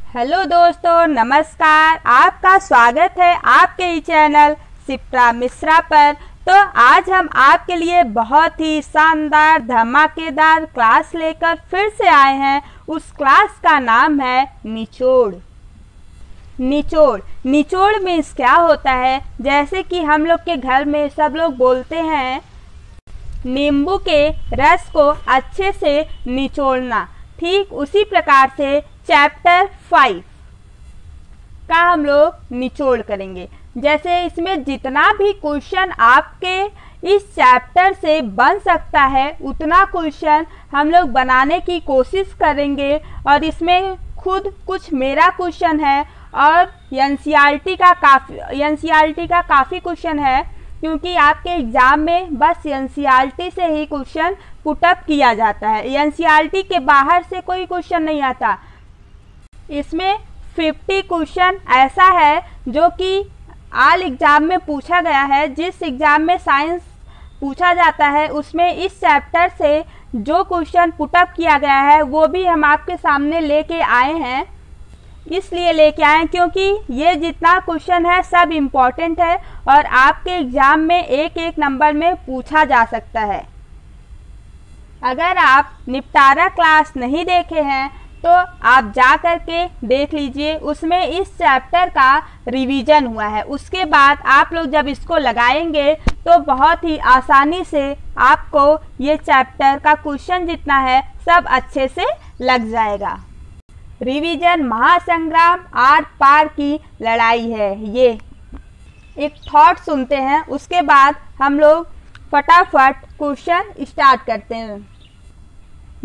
Hello दोस्तों, नमस्कार। आपका स्वागत है आपके ही चैनल शिप्रा मिश्रा पर। तो आज हम आपके लिए बहुत ही शानदार धमाकेदार क्लास लेकर फिर से आए हैं। उस क्लास का नाम है निचोड़। निचोड़ मीन्स क्या होता है, जैसे कि हम लोग के घर में सब लोग बोलते हैं नींबू के रस को अच्छे से निचोड़ना। ठीक उसी प्रकार से चैप्टर 5 का हम लोग निचोड़ करेंगे। जैसे इसमें जितना भी क्वेश्चन आपके इस चैप्टर से बन सकता है उतना क्वेश्चन हम लोग बनाने की कोशिश करेंगे। और इसमें खुद कुछ मेरा क्वेश्चन है और एनसीईआरटी का काफ़ी क्वेश्चन है, क्योंकि आपके एग्ज़ाम में बस एनसीईआरटी से ही क्वेश्चन पुटअप किया जाता है। एनसीईआरटी के बाहर से कोई क्वेश्चन नहीं आता। इसमें 50 क्वेश्चन ऐसा है जो कि ऑल एग्ज़ाम में पूछा गया है। जिस एग्ज़ाम में साइंस पूछा जाता है उसमें इस चैप्टर से जो क्वेश्चन पुटअप किया गया है वो भी हम आपके सामने लेके आए हैं। इसलिए लेके आए क्योंकि ये जितना क्वेश्चन है सब इम्पॉर्टेंट है और आपके एग्ज़ाम में एक एक नंबर में पूछा जा सकता है। अगर आप निपटारा क्लास नहीं देखे हैं तो आप जा कर के देख लीजिए, उसमें इस चैप्टर का रिवीजन हुआ है। उसके बाद आप लोग जब इसको लगाएंगे तो बहुत ही आसानी से आपको ये चैप्टर का क्वेश्चन जितना है सब अच्छे से लग जाएगा। रिवीजन महासंग्राम आर पार की लड़ाई है। ये एक थॉट सुनते हैं, उसके बाद हम लोग फटाफट क्वेश्चन स्टार्ट करते हैं।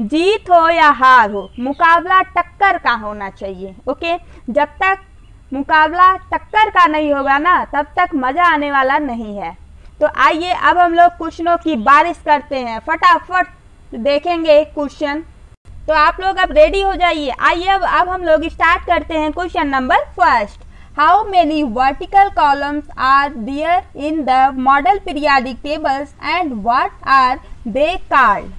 जीत हो या हार हो, मुकाबला टक्कर का होना चाहिए। ओके, जब तक मुकाबला टक्कर का नहीं होगा ना तब तक मज़ा आने वाला नहीं है। तो आइए अब हम लोग क्वेश्चनों की बारिश करते हैं, फटाफट देखेंगे क्वेश्चन। तो आप लोग अब रेडी हो जाइए। आइए अब हम लोग स्टार्ट करते हैं। Question number first, how many vertical columns are there in the model periodic tables and what are they called.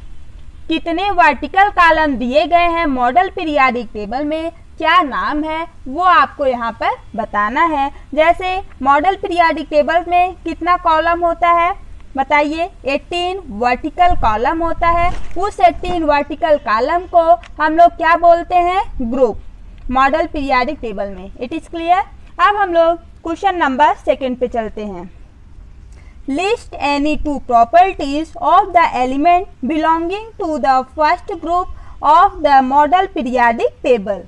कितने वर्टिकल कॉलम दिए गए हैं मॉडल पीरियाडिक टेबल में, क्या नाम है वो आपको यहाँ पर बताना है। जैसे मॉडल पीरियाडिक टेबल में कितना कॉलम होता है बताइए, 18 वर्टिकल कॉलम होता है। उस 18 वर्टिकल कॉलम को हम लोग क्या बोलते हैं, ग्रुप, मॉडल पीरियाडिक टेबल में। It is clear. अब हम लोग क्वेश्चन नंबर सेकंड पे चलते हैं। List any two properties of the element belonging to the first group of the model periodic table.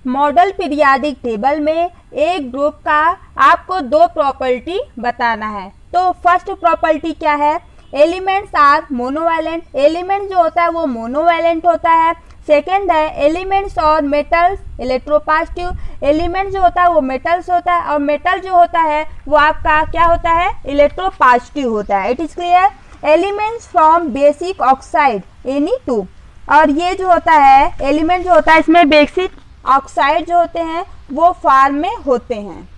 Model periodic table में एक ग्रुप का आपको दो प्रॉपर्टी बताना है। तो फर्स्ट प्रॉपर्टी क्या है, एलिमेंट्स आर मोनोवैलेंट। एलिमेंट जो होता है वो मोनोवैलेंट होता है। सेकेंड है एलिमेंट्स और मेटल्स इलेक्ट्रोपॉजिटिव। एलिमेंट जो होता है वो मेटल्स होता है और मेटल जो होता है वो आपका क्या होता है, इलेक्ट्रोपॉजिटिव होता है। It is clear. Elements from basic oxide any two. और ये जो होता है एलिमेंट जो होता है इसमें बेसिक ऑक्साइड जो होते हैं वो फॉर्म में होते हैं।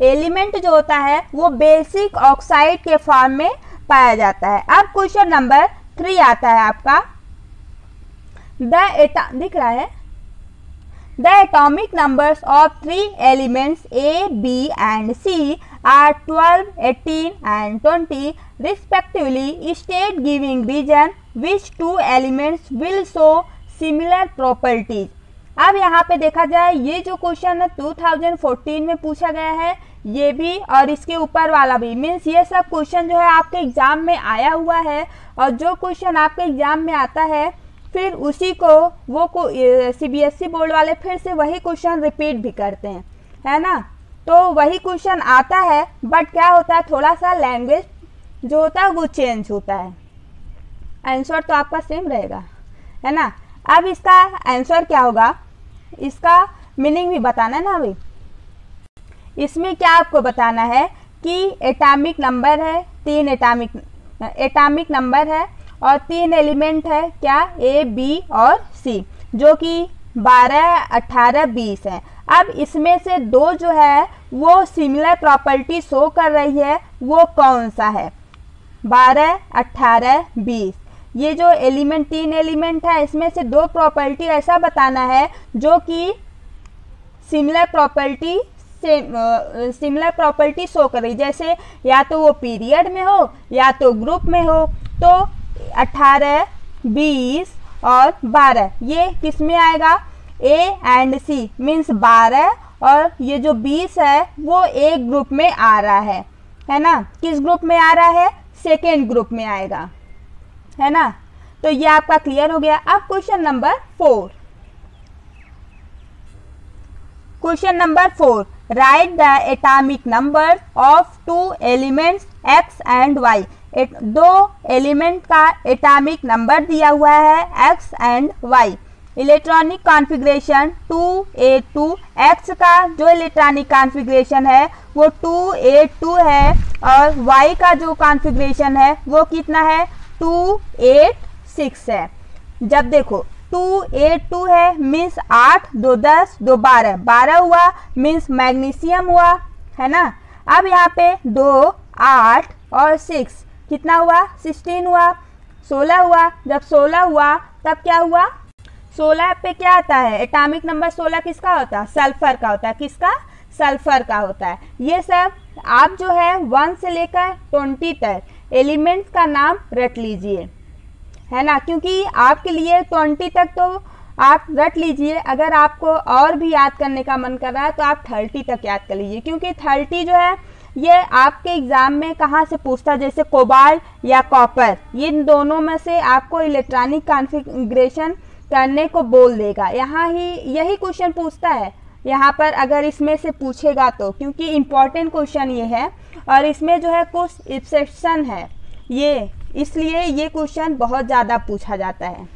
एलिमेंट जो होता है वो बेसिक ऑक्साइड के फॉर्म में पाया जाता है। अब क्वेश्चन नंबर 3 आता है आपका। दिख रहा है, the atomic numbers of 3 elements A, B and C are 12, 18 and 20 respectively. State giving reason which 2 elements will show similar properties. अब यहाँ पे देखा जाए ये जो क्वेश्चन है 2014 में पूछा गया है, ये भी और इसके ऊपर वाला भी, मीन्स ये सब क्वेश्चन जो है आपके एग्जाम में आया हुआ है। और जो क्वेश्चन आपके एग्जाम में आता है फिर उसी को वो CBSE बोर्ड वाले फिर से वही क्वेश्चन रिपीट भी करते हैं, है ना। तो वही क्वेश्चन आता है बट क्या होता है, थोड़ा सा लैंग्वेज जो होता है वो चेंज होता है। आंसर तो आपका सेम रहेगा, है ना। अब इसका आंसर क्या होगा, इसका मीनिंग भी बताना है ना। अभी इसमें क्या आपको बताना है कि एटॉमिक नंबर है, 3 एटॉमिक नंबर है और 3 एलिमेंट है, क्या, A, B और C, जो कि 12, 18, 20 है। अब इसमें से 2 जो है वो सिमिलर प्रॉपर्टी शो कर रही है, वो कौन सा है, 12, 18, 20। ये जो एलिमेंट 3 एलिमेंट है इसमें से 2 प्रॉपर्टी ऐसा बताना है जो कि सिमिलर प्रॉपर्टी शो करे, जैसे या तो वो पीरियड में हो या तो ग्रुप में हो। तो 18, 20 और 12 ये किस में आएगा? ए एंड सी मीन्स 12 और ये जो 20 है वो एक ग्रुप में आ रहा है ना। किस ग्रुप में आ रहा है? सेकेंड ग्रुप में आएगा, है ना। तो ये आपका क्लियर हो गया। अब question number 4। Question number 4, right the atomic number of 2 elements x and y। 2 element का एटॉमिक नंबर दिया हुआ है x and y। Electronic configuration 282, x का जो इलेक्ट्रॉनिक कॉन्फ़िगरेशन है वो 282 है और y का जो कॉन्फ़िगरेशन है वो कितना है? 286 है। जब देखो 282 है मीन्स 8, 2 10, 2 12, 12 हुआ मीन्स मैग्नीशियम हुआ, है ना। अब यहाँ पे 2, 8 और 6 कितना हुआ? 16 हुआ। 16 हुआ। जब 16 हुआ तब क्या हुआ? 16 पे क्या आता है? एटॉमिक नंबर 16 किसका होता है? सल्फर का होता है। किसका? सल्फर का होता है। ये सब आप जो है 1 से लेकर 20 तक एलिमेंट्स का नाम रट लीजिए, है ना, क्योंकि आपके लिए 20 तक तो आप रट लीजिए। अगर आपको और भी याद करने का मन कर रहा है तो आप 30 तक याद कर लीजिए, क्योंकि 30 जो है ये आपके एग्जाम में कहाँ से पूछता है, जैसे कोबाल्ट या कॉपर, इन दोनों में से आपको इलेक्ट्रॉनिक कॉन्फ़िगरेशन करने को बोल देगा। यहाँ ही यही क्वेश्चन पूछता है यहाँ पर, अगर इसमें से पूछेगा तो, क्योंकि इम्पॉर्टेंट क्वेश्चन ये है और इसमें जो है कुछ एक्सेप्शन है ये, इसलिए ये क्वेश्चन बहुत ज़्यादा पूछा जाता है।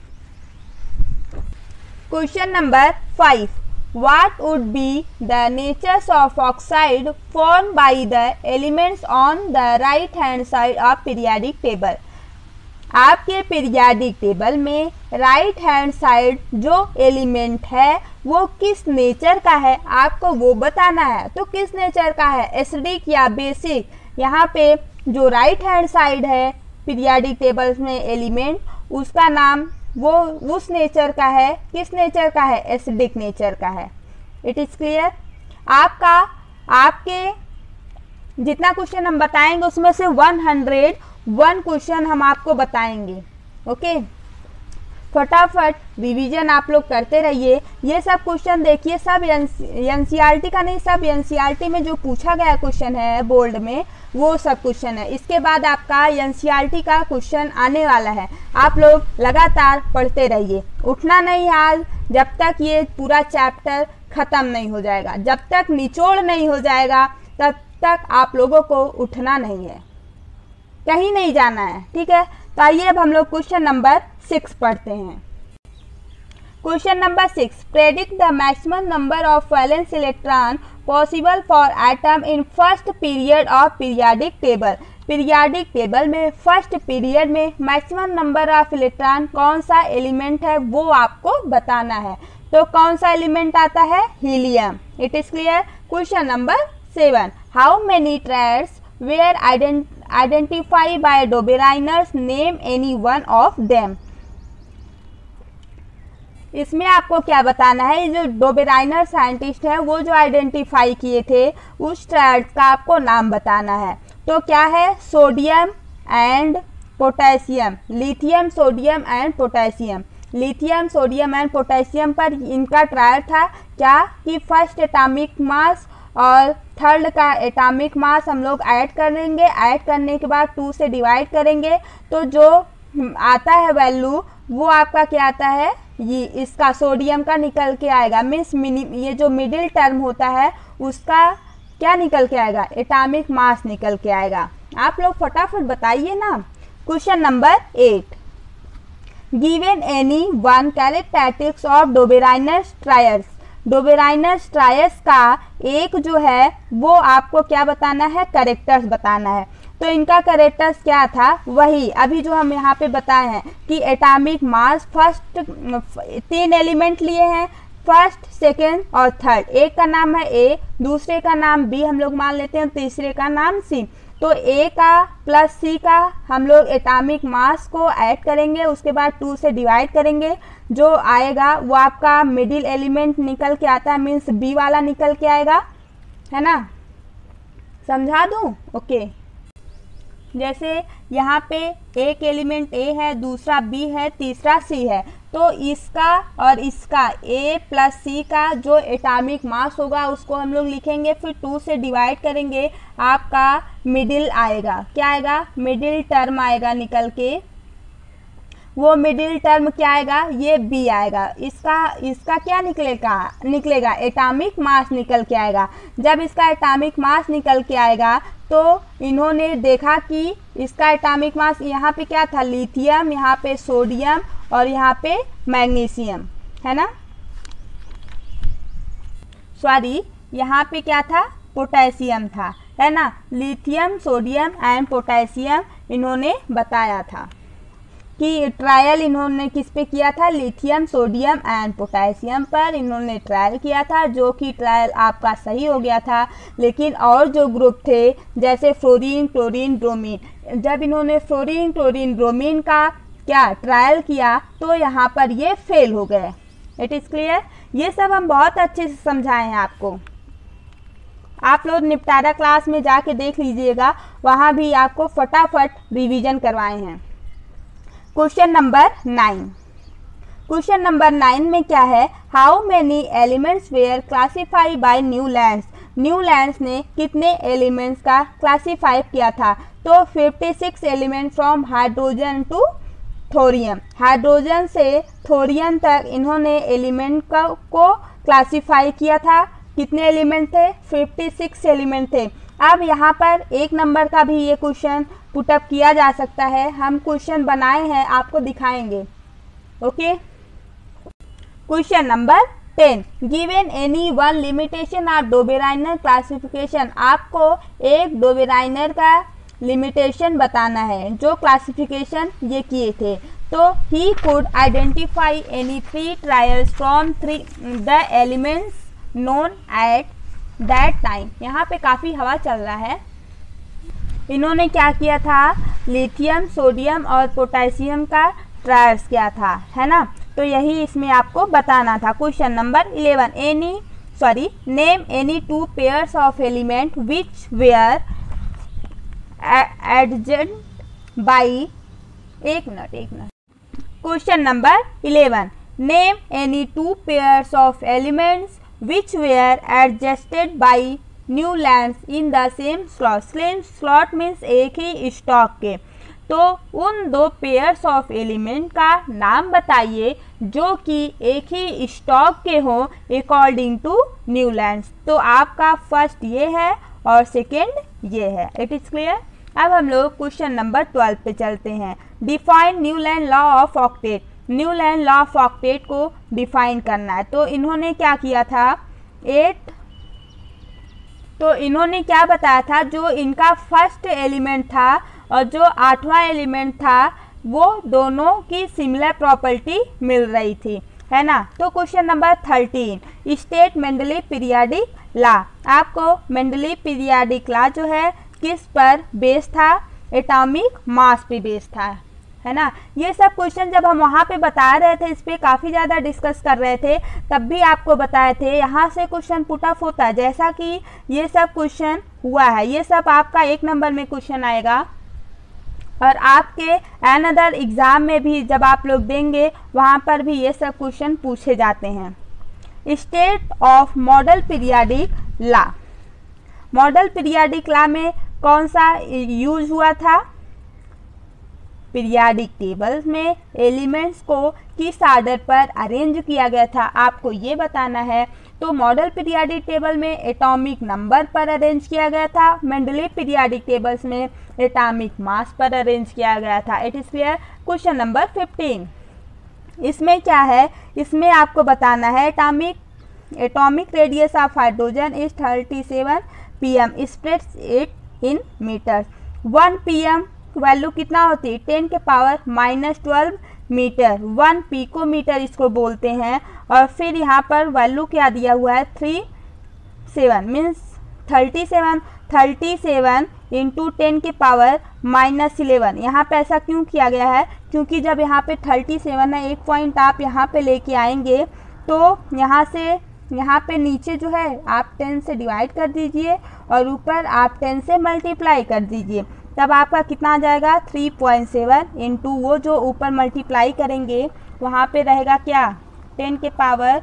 Question number 5, what would be the natures of oxide form by the elements on the right hand side of periodic table. आपके पीरियाडिक टेबल में राइट हैंड साइड जो एलिमेंट है वो किस नेचर का है, आपको वो बताना है। तो किस नेचर का है? एसिडिक या बेसिक? यहाँ पे जो राइट हैंड साइड है पीरियाडिक टेबल्स में एलिमेंट, उसका नाम वो उस नेचर का है। किस नेचर का है? एसिडिक नेचर का है। It is clear. आपके जितना क्वेश्चन हम बताएंगे उसमें से 101 क्वेश्चन हम आपको बताएंगे। ओके, फटाफट रिवीजन आप लोग करते रहिए। ये सब क्वेश्चन देखिए, सब एनसीईआरटी का नहीं, सब एनसीईआरटी में जो पूछा गया क्वेश्चन है बोर्ड में वो सब क्वेश्चन है। इसके बाद आपका एनसीईआरटी का क्वेश्चन आने वाला है। आप लोग लगातार पढ़ते रहिए, उठना नहीं आज जब तक ये पूरा चैप्टर ख़त्म नहीं हो जाएगा। जब तक निचोड़ नहीं हो जाएगा तब तक आप लोगों को उठना नहीं है, कहीं नहीं जाना है, ठीक है। तो आइए अब हम लोग क्वेश्चन नंबर 6 पढ़ते हैं। Question number 6, predict the maximum number of valence electron possible for atom in first period of periodic table. Periodic table में फर्स्ट पीरियड में मैक्सिमम नंबर ऑफ इलेक्ट्रॉन कौन सा एलिमेंट है वो आपको बताना है। तो कौन सा एलिमेंट आता है? Helium. It is clear. Question number 7, how many triads were identify by Dobereiner's, name any one of them. इसमें आपको क्या बताना है? जो डोबेराइनर साइंटिस्ट है वो जो आइडेंटिफाई किए थे उस ट्रायड का आपको नाम बताना है। तो क्या है? Sodium and potassium, lithium, sodium and potassium. Lithium, sodium and potassium पर इनका ट्रायड था क्या कि फर्स्ट एटॉमिक मास और थर्ड का एटॉमिक मास हम लोग ऐड करेंगे, ऐड करने के बाद 2 से डिवाइड करेंगे तो जो आता है वैल्यू वो आपका क्या आता है? ये इसका सोडियम का निकल के आएगा। मीन्स ये जो मिडिल टर्म होता है उसका क्या निकल के आएगा? एटॉमिक मास निकल के आएगा। आप लोग फटाफट बताइए ना। Question number 8, given any one characteristics of Dobereiner's triads. Dobereiner's triads का एक जो है वो आपको क्या बताना है? कैरेक्टर्स बताना है। तो इनका कैरेक्टर्स क्या था? वही अभी जो हम यहाँ पे बताए हैं कि एटॉमिक मास फर्स्ट 3 एलिमेंट लिए हैं, फर्स्ट, सेकेंड और थर्ड। एक का नाम है ए, दूसरे का नाम बी हम लोग मान लेते हैं, तीसरे का नाम सी। तो A का प्लस C का हम लोग एटॉमिक मास को ऐड करेंगे, उसके बाद 2 से डिवाइड करेंगे, जो आएगा वो आपका मिडिल एलिमेंट निकल के आता है, मीन्स B वाला निकल के आएगा, है ना। समझा दूँ? ओके। जैसे यहाँ पे एक एलिमेंट A है, दूसरा B है, तीसरा C है, तो इसका और इसका A प्लस C का जो एटॉमिक मास होगा उसको हम लोग लिखेंगे, फिर 2 से डिवाइड करेंगे, आपका मिडिल आएगा। क्या आएगा? मिडिल टर्म आएगा निकल के। वो मिडिल टर्म क्या आएगा? ये B आएगा। इसका क्या निकलेगा? एटॉमिक मास निकल के आएगा। जब इसका एटॉमिक मास निकल के आएगा तो इन्होंने देखा कि इसका एटॉमिक मास यहाँ पे क्या था? लिथियम, यहाँ पे सोडियम और यहाँ पे मैग्नीशियम, है ना। सॉरी, यहाँ पे क्या था? पोटेशियम था, है ना। लिथियम, सोडियम एंड पोटेशियम इन्होंने बताया था कि ट्रायल इन्होंने किस पे किया था? लिथियम, सोडियम एंड पोटेशियम पर इन्होंने ट्रायल किया था, जो कि ट्रायल आपका सही हो गया था। लेकिन और जो ग्रुप थे जैसे फ्लोरीन, क्लोरीन, ब्रोमीन, जब इन्होंने फ्लोरीन, क्लोरीन, ब्रोमीन का क्या ट्रायल किया तो यहाँ पर ये फेल हो गए। It is clear? ये सब हम बहुत अच्छे से समझाए हैं आपको। आप लोग निपटारा क्लास में जाके देख लीजिएगा, वहाँ भी आपको फटाफट रिवीजन करवाए हैं। Question number 9। क्वेश्चन नंबर 9 में क्या है? How many elements were classify by Newlands. Newlands ने कितने एलिमेंट्स का क्लासीफाई किया था? तो 56 element from hydrogen to thorium. Hydrogen से थोरियम तक इन्होंने एलिमेंट को क्लासीफाई किया था। कितने एलिमेंट थे? 56 एलिमेंट थे। अब यहाँ पर 1 नंबर का भी ये क्वेश्चन पुटअप किया जा सकता है। हम क्वेश्चन बनाए हैं, आपको दिखाएंगे। Okay. Question number 10। Given any one limitation of Dobereiner classification. आपको एक डोबेराइनर का लिमिटेशन बताना है, जो क्लासिफिकेशन ये किए थे। तो he could identify any 3 trials from the elements known at that time. यहाँ पे काफ़ी हवा चल रहा है। इन्होंने क्या किया था? लिथियम, सोडियम और पोटेशियम का ट्रायल्स किया था, है ना। तो यही इसमें आपको बताना था। Question number 11। Name any 2 pairs of element which were adjacent by. एक मिनट। Question number 11। Name any 2 pairs of elements which were adjusted by Newlands in the same slot। same slot means एक ही स्टॉक के। तो उन 2 pairs of element का नाम बताइए जो कि एक ही स्टॉक के हो अकॉर्डिंग टू न्यूलैंड्स। तो आपका फर्स्ट ये है और सेकेंड ये है। It is clear? अब हम लोग क्वेश्चन नंबर 12 पे चलते हैं। Define Newland law of octet. Newland law of octet को डिफाइन करना है। तो इन्होंने क्या किया था? 8। तो इन्होंने क्या बताया था? जो इनका फर्स्ट एलिमेंट था और जो 8वां एलिमेंट था, वो दोनों की सिमिलर प्रॉपर्टी मिल रही थी, है ना। तो question number 13। State Mendeleev periodic law. आपको मेंडलीव पीरियाडिक लॉ जो है किस पर बेस था? एटॉमिक मास पे बेस था, है ना। ये सब क्वेश्चन जब हम वहाँ पे बता रहे थे, इस पर काफ़ी ज़्यादा डिस्कस कर रहे थे, तब भी आपको बताए थे यहाँ से क्वेश्चन पुटअप होता है। जैसा कि ये सब क्वेश्चन हुआ है, ये सब आपका 1 नंबर में क्वेश्चन आएगा। और आपके अनदर एग्ज़ाम में भी जब आप लोग देंगे, वहाँ पर भी ये सब क्वेश्चन पूछे जाते हैं। State of model periodic law. Model periodic law में कौन सा यूज हुआ था? पीरियाडिक टेबल्स में एलिमेंट्स को किस आर्डर पर अरेंज किया गया था, आपको ये बताना है। तो मॉडल पीरियाडिक टेबल में एटॉमिक नंबर पर अरेंज किया गया था। मेंडलीव पीरियाडिक टेबल्स में एटॉमिक मास पर अरेंज किया गया था। It is clear? Question number 15। इसमें क्या है? इसमें आपको बताना है atomic radius of hydrogen is 37 pm, spreads it in meters. 1 pm value कितना होती है? 10 के पावर -12 मीटर। 1 पिकोमीटर इसको बोलते हैं। और फिर यहाँ पर वैल्यू क्या दिया हुआ है? 37 मीन्स 37। 37 इंटू 10 के पावर -11। यहाँ पे ऐसा क्यों किया गया है, क्योंकि जब यहाँ पे 37 है, एक पॉइंट आप यहाँ पे लेके आएंगे तो यहाँ से यहाँ पे नीचे जो है आप 10 से डिवाइड कर दीजिए और ऊपर आप 10 से मल्टीप्लाई कर दीजिए, तब आपका कितना आ जाएगा 3.7 इंटू वो जो ऊपर मल्टीप्लाई करेंगे वहाँ पे रहेगा क्या 10 के पावर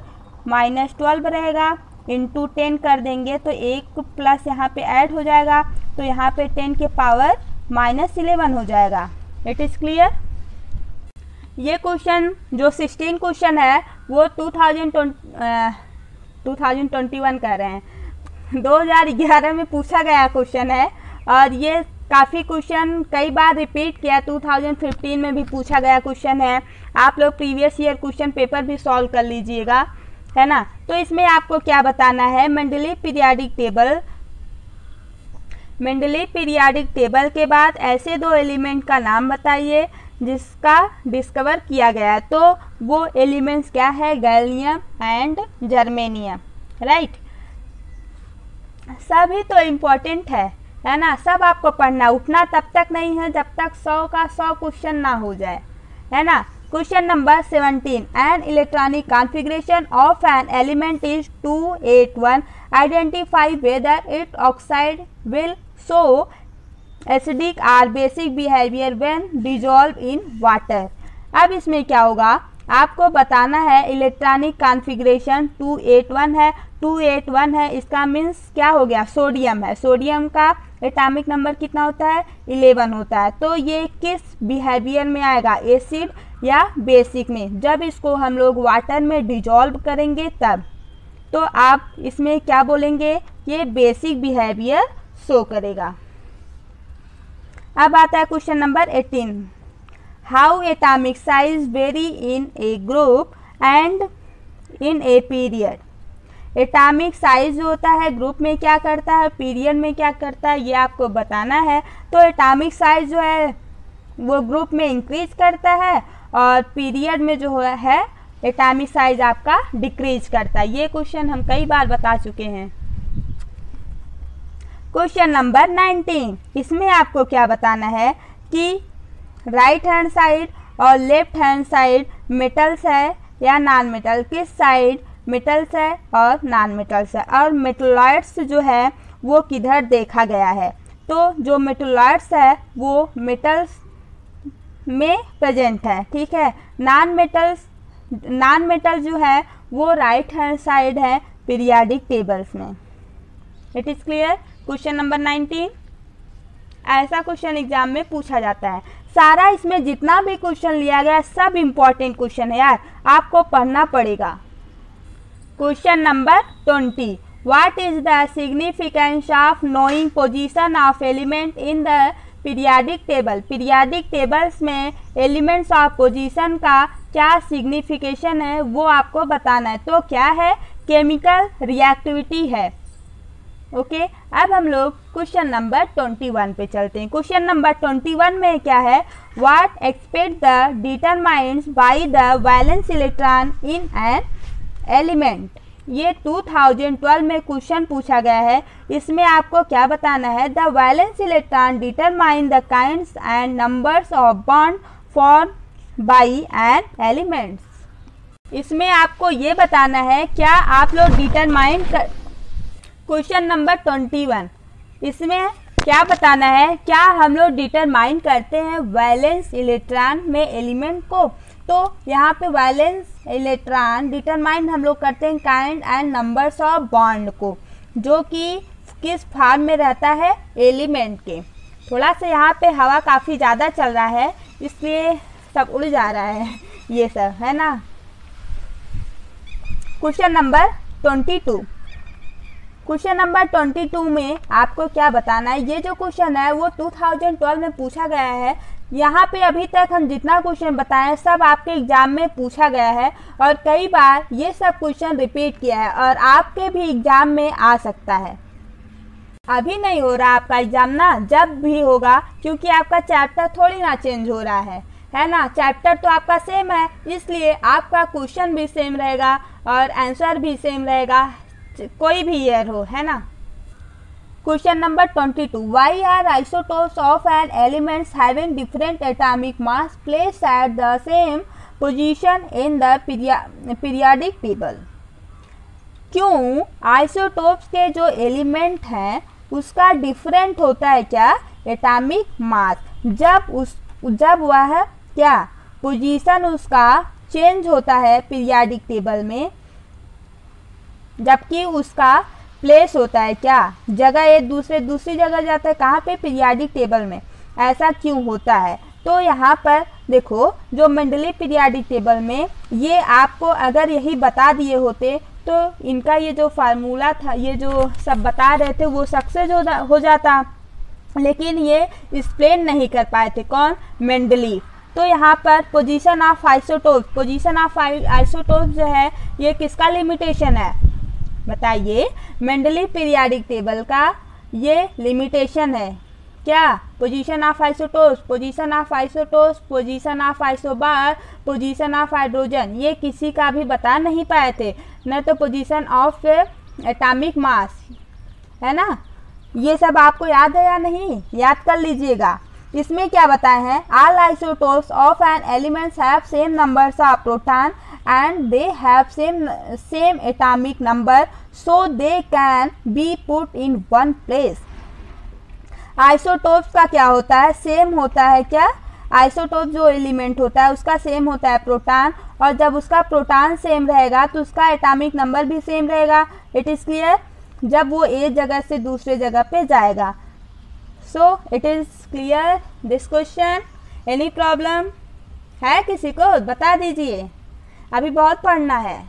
-12 रहेगा, इंटू 10 कर देंगे तो एक प्लस यहाँ पे ऐड हो जाएगा, तो यहाँ पे 10 के पावर -11 हो जाएगा। It is clear. ये क्वेश्चन जो 16 क्वेश्चन है वो 2021 कर रहे हैं, 2011 में पूछा गया क्वेश्चन है और ये काफ़ी क्वेश्चन कई बार रिपीट किया, 2015 में भी पूछा गया क्वेश्चन है। आप लोग प्रीवियस ईयर क्वेश्चन पेपर भी सॉल्व कर लीजिएगा, है ना। तो इसमें आपको क्या बताना है, मेंडलीव पीरियाडिक टेबल के बाद ऐसे दो एलिमेंट का नाम बताइए जिसका डिस्कवर किया गया है। तो वो एलिमेंट्स क्या है, गैलियम एंड जर्मेनियम, राइट। सभी तो इम्पोर्टेंट है ना, सब आपको पढ़ना, उठना तब तक नहीं है जब तक 100 का 100 क्वेश्चन ना हो जाए, है ना। Question number 17, an electronic configuration of an element is 281, identify whether it oxide will show acidic or basic behaviour when dissolve in water. अब इसमें क्या होगा, आपको बताना है इलेक्ट्रॉनिक कॉन्फ़िगरेशन 281 है, इसका मीन्स क्या हो गया, सोडियम है, सोडियम का एटॉमिक नंबर कितना होता है 11 होता है। तो ये किस बिहेवियर में आएगा, एसिड या बेसिक में, जब इसको हम लोग वाटर में डिजॉल्व करेंगे तब। तो आप इसमें क्या बोलेंगे, ये बेसिक बिहेवियर शो करेगा। अब आता है question number 18, how atomic size very in A group and in a period. Atomic size जो होता है ग्रुप में क्या करता है, पीरियड में क्या करता है, ये आपको बताना है। तो एटॉमिक साइज जो है वो ग्रुप में इंक्रीज करता है और पीरियड में जो है एटॉमिक साइज आपका डिक्रीज करता है। ये क्वेश्चन हम कई बार बता चुके हैं। क्वेश्चन नंबर 19, इसमें आपको क्या बताना है कि राइट हैंड साइड और लेफ्ट हैंड साइड मेटल्स है या नॉन मेटल, किस साइड मेटल्स है और नॉन मेटल्स है, और मेटलॉइड्स जो है वो किधर देखा गया है। तो जो मेटलॉइड्स है वो मेटल्स में प्रेजेंट है, ठीक है। नॉन मेटल जो है वो राइट हैंड साइड है पीरियाडिक टेबल्स में। It is clear. Question number 19, ऐसा क्वेश्चन एग्जाम में पूछा जाता है। सारा इसमें जितना भी क्वेश्चन लिया गया सब इम्पॉर्टेंट क्वेश्चन है यार, आपको पढ़ना पड़ेगा। Question number 20, what is the significance of knowing position of element in the periodic table. Periodic tables में एलिमेंट्स ऑफ पोजीशन का क्या सिग्निफिकेशन है वो आपको बताना है। तो क्या है, केमिकल रिएक्टिविटी है। ओके, अब हम लोग क्वेश्चन नंबर 21 पे चलते हैं। क्वेश्चन नंबर 21 में क्या है, what expect the determines by the valence electron in an element. ये 2012 में क्वेश्चन पूछा गया है। इसमें आपको क्या बताना है, the valence electron determine the kinds and numbers of bond form by an elements. इसमें आपको ये बताना है क्या आप लोग डिटरमाइन कर। क्वेश्चन नंबर 21, इसमें क्या बताना है, क्या हम लोग डिटरमाइन करते हैं वैलेंस इलेक्ट्रॉन में एलिमेंट को। तो यहाँ पे वैलेंस इलेक्ट्रॉन डिटरमाइन हम लोग करते हैं kind and numbers of bond को, जो कि किस फॉर्म में रहता है, एलिमेंट के। थोड़ा सा यहाँ पे हवा काफ़ी ज़्यादा चल रहा है इसलिए सब उड़ जा रहा है ये सब, है ना। क्वेश्चन नंबर 22, क्वेश्चन नंबर 22 में आपको क्या बताना है। ये जो क्वेश्चन है वो 2012 में पूछा गया है। यहाँ पे अभी तक हम जितना क्वेश्चन बताएं सब आपके एग्जाम में पूछा गया है और कई बार ये सब क्वेश्चन रिपीट किया है और आपके भी एग्जाम में आ सकता है। अभी नहीं हो रहा आपका एग्जाम ना, जब भी होगा, क्योंकि आपका चैप्टर थोड़ी ना चेंज हो रहा है ना। चैप्टर तो आपका सेम है, इसलिए आपका क्वेश्चन भी सेम रहेगा और आंसर भी सेम रहेगा, कोई भी ईयर हो, है ना। Question number 22, why are isotopes of an elements having different atomic mass placed at the same position in the periodic table. क्यों आइसोटोप्स के जो एलिमेंट हैं उसका डिफरेंट होता है क्या एटॉमिक मास, जब वह क्या पोजीशन उसका चेंज होता है पीरियोडिक टेबल में, जबकि उसका प्लेस होता है क्या जगह एक दूसरी जगह जाता है, कहाँ पे पीरियोडिक टेबल में। ऐसा क्यों होता है? तो यहाँ पर देखो जो मेंडलीव पीरियोडिक टेबल में ये आपको अगर यही बता दिए होते तो इनका ये जो फार्मूला था, ये जो सब बता रहे थे वो सक्सेस हो जाता, लेकिन ये एक्सप्लेन नहीं कर पाए थे कौन मेंडलीव। तो यहाँ पर पोजीशन ऑफ आइसोटोप्स जो है ये किसका लिमिटेशन है बताइए? मेंडलीव पीरियोडिक टेबल का ये लिमिटेशन है क्या? Position of isotopes, position of isobar, position of hydrogen, ये किसी का भी बता नहीं पाए थे, न तो पोजीशन ऑफ एटॉमिक मास, है ना। ये सब आपको याद है या नहीं? याद कर लीजिएगा। इसमें क्या बताए हैं? All isotopes of an elements have same numbers of proton and they have same atomic number so they can be put in one place. Isotopes का क्या होता है? सेम होता है क्या? आइसोटोप जो एलिमेंट होता है उसका सेम होता है प्रोटॉन, और जब उसका प्रोटॉन सेम रहेगा तो उसका एटॉमिक नंबर भी सेम रहेगा। It is clear? जब वो एक जगह से दूसरे जगह पे जाएगा। So it is clear this question? Any problem है किसी को? बता दीजिए, अभी बहुत पढ़ना है।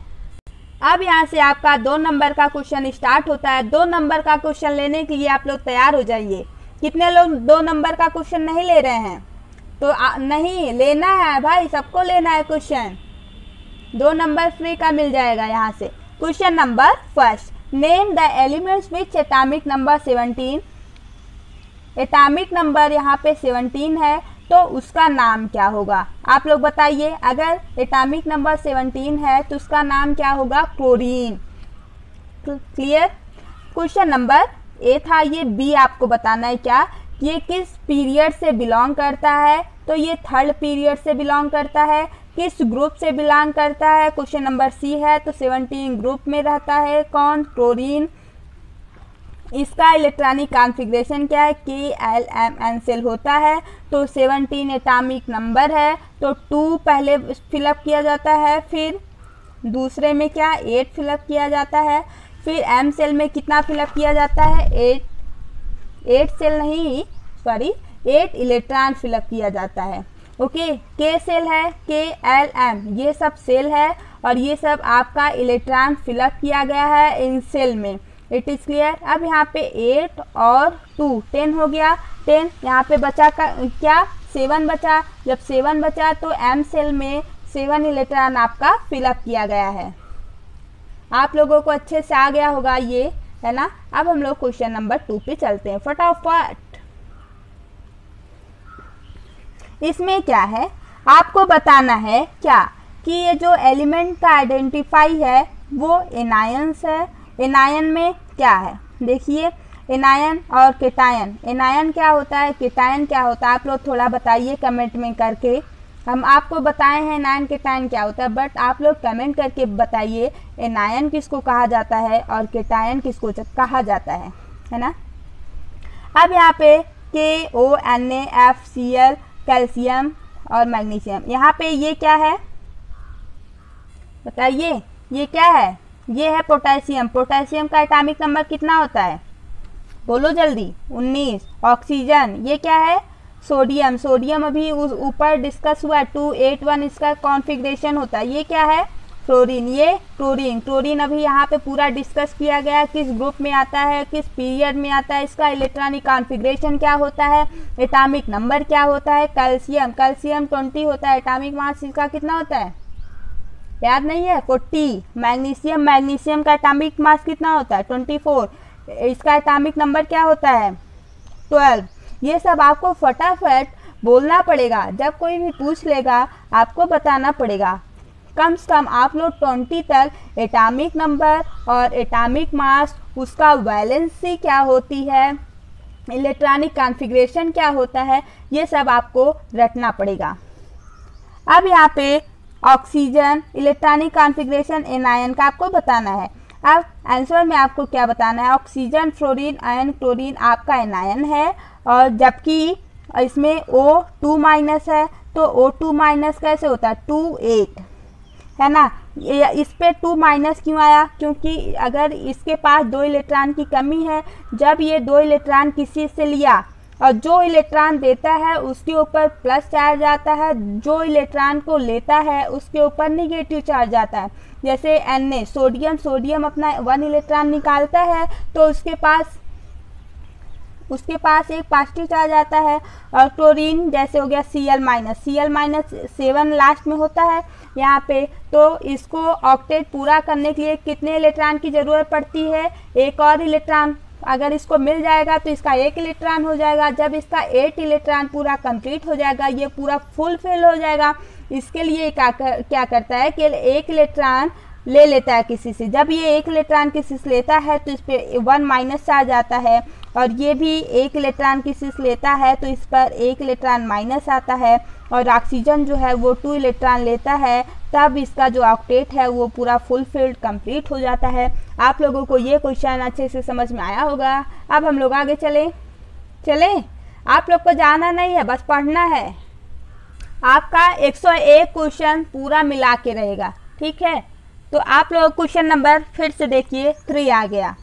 अब यहाँ से आपका 2 नंबर का क्वेश्चन स्टार्ट होता है। 2 नंबर का क्वेश्चन लेने के लिए आप लोग तैयार हो जाइए। कितने लोग 2 नंबर का क्वेश्चन नहीं ले रहे हैं? तो नहीं लेना है भाई, सबको लेना है क्वेश्चन। 2 नंबर फ्री का मिल जाएगा यहाँ से। Question number first, name the elements which atomic number 17। Atomic number यहाँ पे 17 है तो उसका नाम क्या होगा? आप लोग बताइए। अगर एटॉमिक नंबर 17 है तो उसका नाम क्या होगा? Chlorine. Clear? Question number A था ये। बी आपको बताना है क्या? ये किस पीरियड से बिलोंग करता है? तो ये 3rd पीरियड से बिलोंग करता है। किस ग्रुप से बिलोंग करता है? क्वेश्चन नंबर सी है तो 17 ग्रुप में रहता है। कौन? क्लोरीन। इसका इलेक्ट्रॉनिक कॉन्फ़िगरेशन क्या है? KLMN सेल होता है। तो 17 एटॉमिक नंबर है तो 2 पहले फिलअप किया जाता है, फिर दूसरे में क्या 8 फिलअप किया जाता है, फिर M सेल में कितना फिलअप किया जाता है? 8 सेल नहीं, सॉरी 8 इलेक्ट्रॉन फिलअप किया जाता है। ओके, K सेल है, KLM, ये सब सेल है और ये सब आपका इलेक्ट्रॉन फिलअप किया गया है इन सेल में। It is clear? अब यहाँ पे 8 और 2 10 हो गया। 10 यहाँ पे बचा क्या? 7 बचा। जब 7 बचा तो M सेल में 7 इलेक्ट्रॉन आपका फिलअप किया गया है। आप लोगों को अच्छे से आ गया होगा ये, है ना। अब हम लोग क्वेश्चन नंबर 2 पे चलते हैं फटाफट। इसमें क्या है? आपको बताना है क्या कि ये जो एलिमेंट का आइडेंटिफाई है वो एनायंस है। एनायन में क्या है? देखिए, एनायन और केटायन। एनायन क्या होता है, केटायन क्या होता है? आप लोग थोड़ा बताइए कमेंट में करके। हम आपको बताए हैं एनायन केटायन क्या होता है, बट आप लोग कमेंट करके बताइए एनायन किसको कहा जाता है और केटायन किसको कहा जाता है ना। अब यहाँ पे KONaFCl, कैल्शियम और मैग्नीशियम। यहाँ पे ये क्या है बताइए? ये क्या है? ये है पोटेशियम। पोटेशियम का एटॉमिक नंबर कितना होता है? बोलो जल्दी। 19। ऑक्सीजन, ये क्या है? सोडियम। सोडियम अभी ऊपर डिस्कस हुआ 281 इसका कॉन्फ़िगरेशन होता है। ये क्या है? फ्लोरीन। ये क्लोरीन। क्लोरीन अभी यहाँ पे पूरा डिस्कस किया गया, किस ग्रुप में आता है, किस पीरियड में आता है, इसका इलेक्ट्रॉनिक कॉन्फ़िगरेशन क्या होता है, एटॉमिक नंबर क्या होता है। कैल्शियम, कैल्शियम 20 होता है। एटॉमिक मास इसका कितना होता है? याद नहीं है? 40। मैग्नीशियम, मैग्नीशियम का एटॉमिक मास कितना होता है? 24। इसका एटॉमिक नंबर क्या होता है? 12। ये सब आपको फटाफट बोलना पड़ेगा। जब कोई भी पूछ लेगा आपको बताना पड़ेगा। कम से कम आप लोग 20 तक एटॉमिक नंबर और एटॉमिक मास, उसका वैलेंसी क्या होती है, इलेक्ट्रॉनिक कॉन्फ़िगरेशन क्या होता है, ये सब आपको रटना पड़ेगा। अब यहाँ पे ऑक्सीजन इलेक्ट्रॉनिक कॉन्फ़िगरेशन एनायन का आपको बताना है। अब आंसर में आपको क्या बताना है, ऑक्सीजन, फ्लोरीन, आयन, क्लोरीन आपका एनायन है, और जबकि इसमें O2 माइनस है, तो O2 माइनस कैसे होता है, 2 8 है ना। इस पे 2 माइनस क्यों आया, क्योंकि अगर इसके पास 2 इलेक्ट्रॉन की कमी है, जब ये 2 इलेक्ट्रॉन किसी से लिया और जो इलेक्ट्रॉन देता है उसके ऊपर प्लस चार्ज आता है, जो इलेक्ट्रॉन को लेता है उसके ऊपर निगेटिव चार्ज आता है। जैसे Na सोडियम अपना 1 इलेक्ट्रॉन निकालता है तो उसके पास एक पॉजिटिव चार्ज आता है, और क्लोरीन जैसे हो गया Cl माइनस 7 लास्ट में होता है यहाँ पे। तो इसको ऑक्टेट पूरा करने के लिए कितने इलेक्ट्रॉन की ज़रूरत पड़ती है, एक और इलेक्ट्रॉन। अगर इसको मिल जाएगा तो इसका 1 इलेक्ट्रॉन हो जाएगा, जब इसका 8 इलेक्ट्रॉन पूरा कंप्लीट हो जाएगा, ये पूरा फुलफिल हो जाएगा। इसके लिए क्या करता है कि 1 इलेक्ट्रॉन ले लेता है किसी से, जब ये 1 इलेक्ट्रॉन किसी से लेता है तो इस पर 1 माइनस चार्ज आता है, और ये भी 1 इलेक्ट्रॉन किसी से लेता है तो इस पर 1 इलेक्ट्रॉन माइनस आता है, और ऑक्सीजन जो है वो 2 इलेक्ट्रॉन लेता है, तब इसका जो ऑक्टेट है वो पूरा फुलफिल्ड कंप्लीट हो जाता है। आप लोगों को ये क्वेश्चन अच्छे से समझ में आया होगा। अब हम लोग आगे चले। आप लोग को जाना नहीं है, बस पढ़ना है। आपका 101 क्वेश्चन पूरा मिला के रहेगा, ठीक है। तो आप लोग क्वेश्चन नंबर फिर से देखिए 3 आ गया।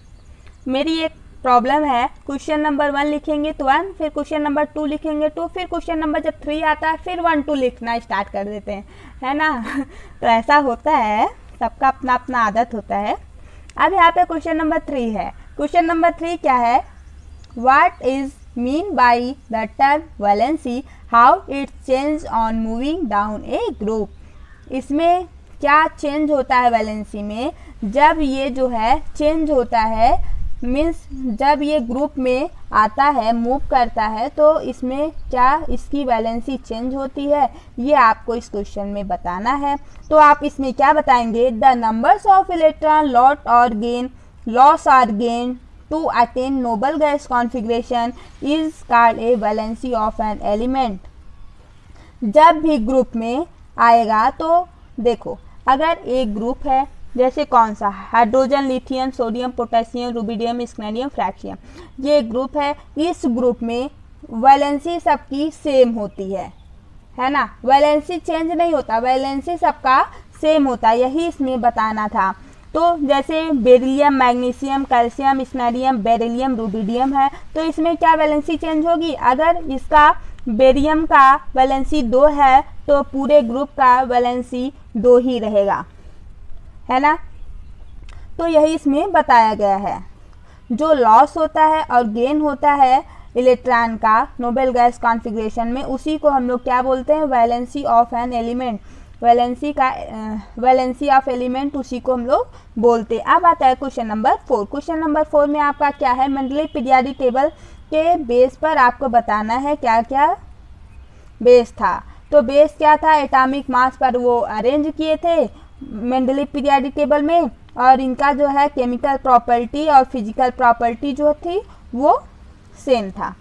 मेरी एक प्रॉब्लम है, क्वेश्चन नंबर 1 लिखेंगे तो 1, फिर क्वेश्चन नंबर 2 लिखेंगे 2, फिर क्वेश्चन नंबर जब 3 आता है फिर 1 2 लिखना स्टार्ट कर देते हैं, है ना। तो ऐसा होता है, सबका अपना अपना आदत होता है। अब यहाँ पे क्वेश्चन नंबर 3 है। क्वेश्चन नंबर 3 क्या है, what is mean by the term valency, how it change on moving down a group. इसमें क्या चेंज होता है वैलेंसी में, जब ये जो है चेंज होता है, मीन्स जब ये ग्रुप में आता है, मूव करता है, तो इसमें क्या इसकी वैलेंसी चेंज होती है, ये आपको इस क्वेश्चन में बताना है। तो आप इसमें क्या बताएंगे, the numbers of electron loss or gain to attain noble gas configuration is called a valency of an element. जब भी ग्रुप में आएगा तो देखो, अगर एक ग्रुप है, जैसे कौन सा, hydrogen, lithium, sodium, potassium, rubidium, scandium, francium, ये ग्रुप है। इस ग्रुप में वैलेंसी सबकी सेम होती है ना, वैलेंसी चेंज नहीं होता, वैलेंसी सबका सेम होता है, यही इसमें बताना था। तो जैसे beryllium, magnesium, calcium, scandium, beryllium, rubidium है, तो इसमें क्या वैलेंसी चेंज होगी, अगर इसका बेरियम का वैलेंसी 2 है तो पूरे ग्रुप का वैलेंसी 2 ही रहेगा, है ना। तो यही इसमें बताया गया है। जो लॉस होता है और गेन होता है इलेक्ट्रॉन का नोबेल गैस कॉन्फ़िगरेशन में, उसी को हम लोग क्या बोलते हैं, valency of an element. Valency of element उसी को हम लोग बोलते हैं। अब आता है क्वेश्चन नंबर 4। क्वेश्चन नंबर 4 में आपका क्या है, मेंडली पीरियोडिक टेबल के बेस पर आपको बताना है क्या क्या बेस था। तो बेस क्या था, एटॉमिक मास पर वो अरेंज किए थे मेंडली पीरियोडिक टेबल में, और इनका जो है केमिकल प्रॉपर्टी और फिजिकल प्रॉपर्टी जो थी वो सेम था।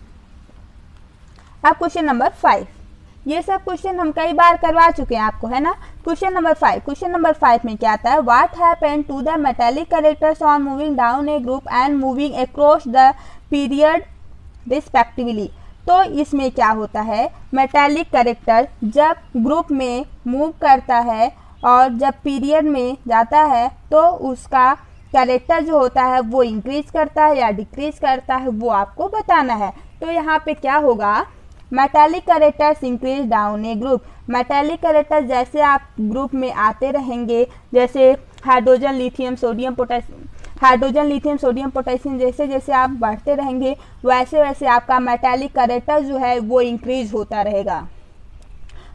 अब क्वेश्चन नंबर 5, ये सब क्वेश्चन हम कई बार करवा चुके हैं आपको, है ना। क्वेश्चन नंबर 5, क्वेश्चन नंबर 5 में क्या आता है, what happened to the metallic characters on moving down a group and moving across the period respectively. तो इसमें क्या होता है, मेटालिक कैरेक्टर जब ग्रुप में मूव करता है और जब पीरियड में जाता है तो उसका कैरेक्टर जो होता है वो इंक्रीज करता है या डिक्रीज करता है, वो आपको बताना है। तो यहाँ पे क्या होगा, metallic characters increase down a group. Metallic characters जैसे आप ग्रुप में आते रहेंगे, जैसे हाइड्रोजन, लिथियम, सोडियम, पोटेशियम, जैसे जैसे आप बढ़ते रहेंगे वैसे वैसे आपका मेटालिक कैरेक्टर जो है वो इंक्रीज होता रहेगा।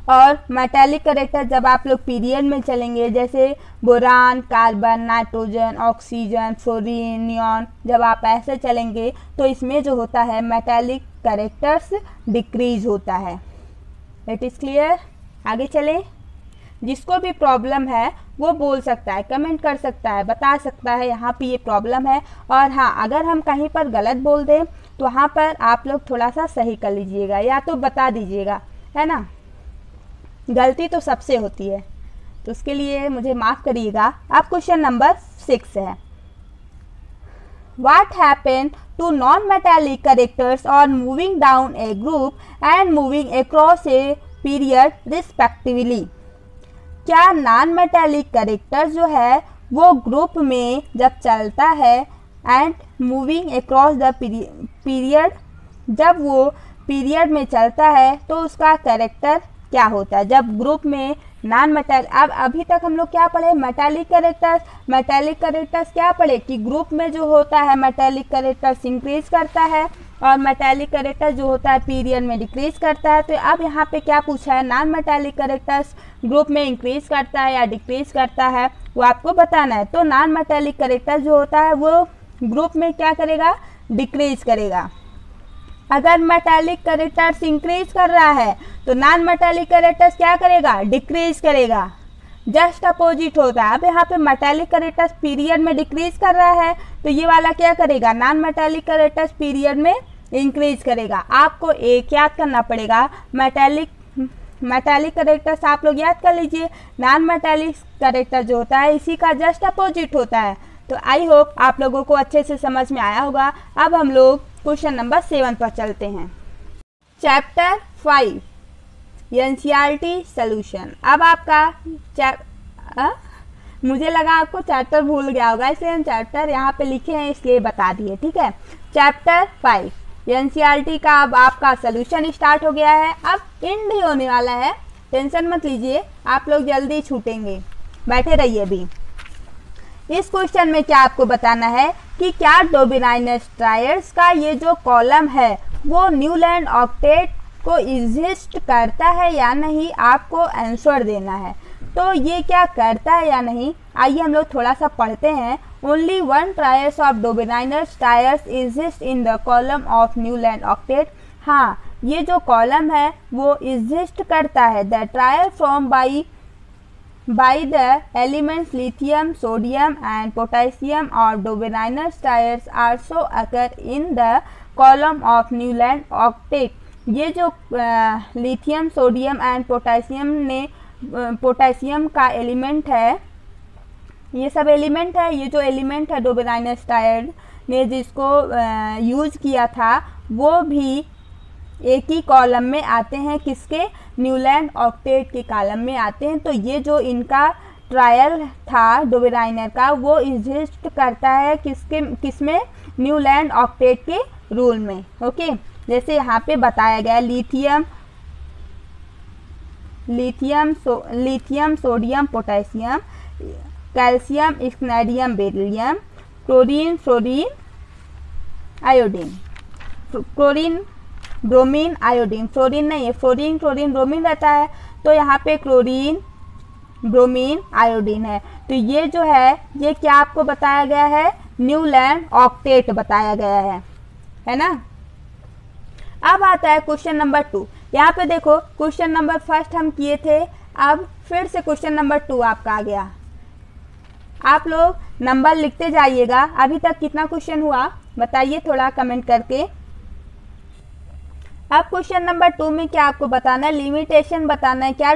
और मेटालिक कैरेक्टर जब आप लोग पीरियड में चलेंगे, जैसे boron, carbon, nitrogen, oxygen, fluorine, neon, जब आप ऐसे चलेंगे तो इसमें जो होता है मेटालिक कैरेक्टर्स डिक्रीज होता है। It is clear. आगे चलें। जिसको भी प्रॉब्लम है वो बोल सकता है, कमेंट कर सकता है, बता सकता है यहाँ पे ये प्रॉब्लम है। और हाँ, अगर हम कहीं पर गलत बोल दें तो वहाँ पर आप लोग थोड़ा सा सही कर लीजिएगा या तो बता दीजिएगा, है ना। गलती तो सबसे होती है, तो उसके लिए मुझे माफ़ करिएगा। अब क्वेश्चन नंबर 6 है, What happened to non-metallic characters on moving down a group and moving across a period respectively? क्या नॉन मेटालिक कैरेक्टर जो है वो ग्रुप में जब चलता है and moving across the period, जब वो पीरियड में चलता है तो उसका कैरेक्टर क्या होता है? जब ग्रुप में नॉन मेटालिक, अब अभी तक हम लोग क्या पढ़े? Metallic characters. मेटालिक कैरेक्टर्स क्या पढ़े कि ग्रुप में जो होता है मेटालिक कैरेक्टर्स इंक्रीज करता है और मेटालिक कैरेक्टर जो होता है पीरियड में डिक्रीज करता है। तो अब यहाँ पे क्या पूछा है, नॉन मेटालिक कैरेक्टर्स ग्रुप में इंक्रीज करता है या डिक्रीज करता है, वो आपको बताना है। तो नॉन मेटालिक कैरेक्टर जो होता है वो ग्रुप में क्या करेगा? डिक्रीज करेगा। अगर मेटालिक कैरेक्टर्स इंक्रीज कर रहा है तो नॉन मेटालिक कैरेक्टर्स क्या करेगा? डिक्रीज करेगा। जस्ट अपोजिट होता है। अब यहाँ पे मेटालिक कैरेक्टर्स पीरियड में डिक्रीज कर रहा है तो ये वाला क्या करेगा? नॉन मेटालिक कैरेक्टर्स पीरियड में इंक्रीज करेगा। आपको एक याद करना पड़ेगा, मेटालिक कैरेक्टर्स आप लोग याद कर लीजिए, नॉन मेटालिक कैरेक्टर जो होता है इसी का जस्ट अपोजिट होता है। तो आई होप आप लोगों को अच्छे से समझ में आया होगा। अब हम लोग क्वेश्चन नंबर 7 पर चलते हैं। Chapter 5 NCERT solution. अब आपका मुझे लगा आपको चैप्टर भूल गया होगा, इसलिए हम चैप्टर यहाँ पे लिखे हैं इसलिए बता दिए, ठीक है। चैप्टर 5 एनसीईआरटी का अब आपका सॉल्यूशन स्टार्ट हो गया है। अब एंड ही होने वाला है, टेंशन मत लीजिए, आप लोग जल्दी छूटेंगे, बैठे रहिए भी। इस क्वेश्चन में क्या आपको बताना है कि क्या डोबेनाइनस ट्रायड्स का ये जो कॉलम है वो न्यूलैंड ऑक्टेट को एग्जिस्ट करता है या नहीं, आपको आंसर देना है। तो ये क्या करता है या नहीं, आइए हम लोग थोड़ा सा पढ़ते हैं। Only one triads of Dobereiner's triads exist in the column of Newland octet. हाँ, ये जो कॉलम है वो एग्जिस्ट करता है। The triad from by the elements lithium, sodium and potassium of Doberanus triads also occur in the column of Newland octet। ये जो lithium, sodium and potassium का एलिमेंट है, ये सब एलिमेंट है। ये जो एलिमेंट है डोबेनाइनस ट्रायड ने जिसको यूज किया था वो भी एक ही कॉलम में आते हैं, किसके? न्यूलैंड ऑक्टेट के कॉलम में आते हैं। तो ये जो इनका ट्रायल था डोबेनाइनर का वो एग्जिस्ट करता है किसमें? न्यूलैंड ऑक्टेट के रूल में। ओके, जैसे यहाँ पे बताया गया lithium, sodium, potassium, calcium, scandium, beryllium, chlorine, iodine, bromine, iodine, fluorine नहीं है, फ्लोरीन, ब्रोमीन रहता है। तो यहाँ पे क्लोरीन, ब्रोमीन, आयोडीन है। तो ये जो है ये क्या आपको बताया गया है? न्यूलैंड ऑक्टेट बताया गया है ना। अब आता है क्वेश्चन नंबर 2। यहाँ पे देखो क्वेश्चन नंबर 1 हम किए थे, अब फिर से क्वेश्चन नंबर 2 आपका आ गया। आप लोग नंबर लिखते जाइएगा। अभी तक कितना क्वेश्चन हुआ बताइए थोड़ा कमेंट करके। अब क्वेश्चन नंबर 2 में क्या आपको बताना है? लिमिटेशन बताना है क्या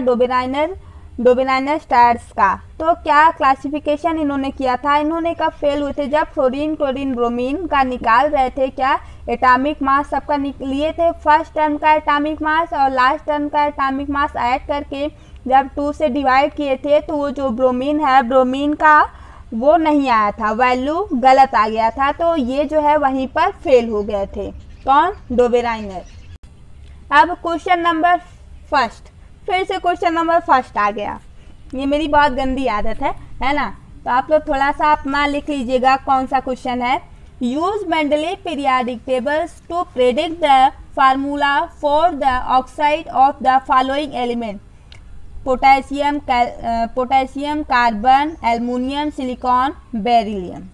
डोबेनाइनस ट्रायड्स का। तो क्या क्लासिफिकेशन इन्होंने किया था, इन्होंने कब फेल हुए थे? जब फ्लोरीन, क्लोरीन, ब्रोमीन का निकाल रहे थे, क्या एटॉमिक मास सबका लिए थे, फर्स्ट टर्म का एटॉमिक मास और लास्ट टर्म का एटॉमिक मास ऐड करके जब 2 से डिवाइड किए थे तो वो जो ब्रोमीन है, ब्रोमीन का वो नहीं आया था, वैल्यू गलत आ गया था। तो ये जो है वहीं पर फेल हो गए थे। कौन? डोबेनाइनर। अब क्वेश्चन नंबर 1, फिर से क्वेश्चन नंबर 1 आ गया। ये मेरी बहुत गंदी आदत है ना। तो आप लोग थोड़ा सा अपना लिख लीजिएगा कौन सा क्वेश्चन है। Use Mendeleev periodic tables to predict the formula for the oxide of the following element: potassium, carbon, aluminium, silicon, beryllium.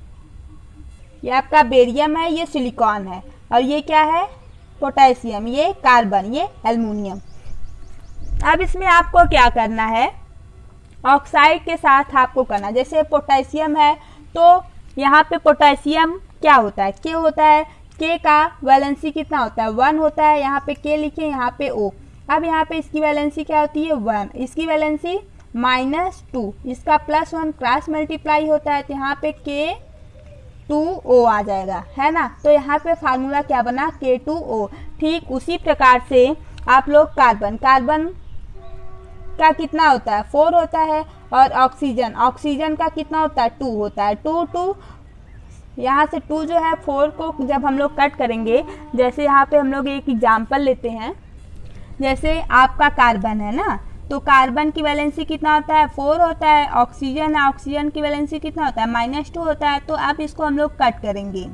ये आपका बेरियम है, ये सिलिकॉन है, और ये क्या है? पोटेशियम, ये कार्बन, ये एल्युमिनियम। अब इसमें आपको क्या करना है? ऑक्साइड के साथ आपको करना। जैसे पोटेशियम है तो यहाँ पे पोटेशियम क्या होता है, के होता है, के का वैलेंसी कितना होता है, 1 होता है। यहाँ पे के लिखे, यहाँ पे ओ। अब यहाँ पे इसकी वैलेंसी क्या होती है, 1, इसकी वैलेंसी -2, इसका +1 क्रॉस मल्टीप्लाई होता है तो यहाँ पे K2O आ जाएगा, है ना। तो यहाँ पे फार्मूला क्या बना, K2O। ठीक उसी प्रकार से आप लोग कार्बन का कितना होता है, 4 होता है। और ऑक्सीजन का कितना होता है, 2 होता है। 2 यहाँ से 2 जो है 4 को जब हम लोग कट करेंगे, जैसे यहाँ पे हम लोग एक एग्जाम्पल लेते हैं, जैसे आपका कार्बन है ना, तो कार्बन की वैलेंसी कितना होता है, 4 होता है। ऑक्सीजन की वैलेंसी कितना होता है, -2 होता है। तो अब इसको हम लोग कट करेंगे,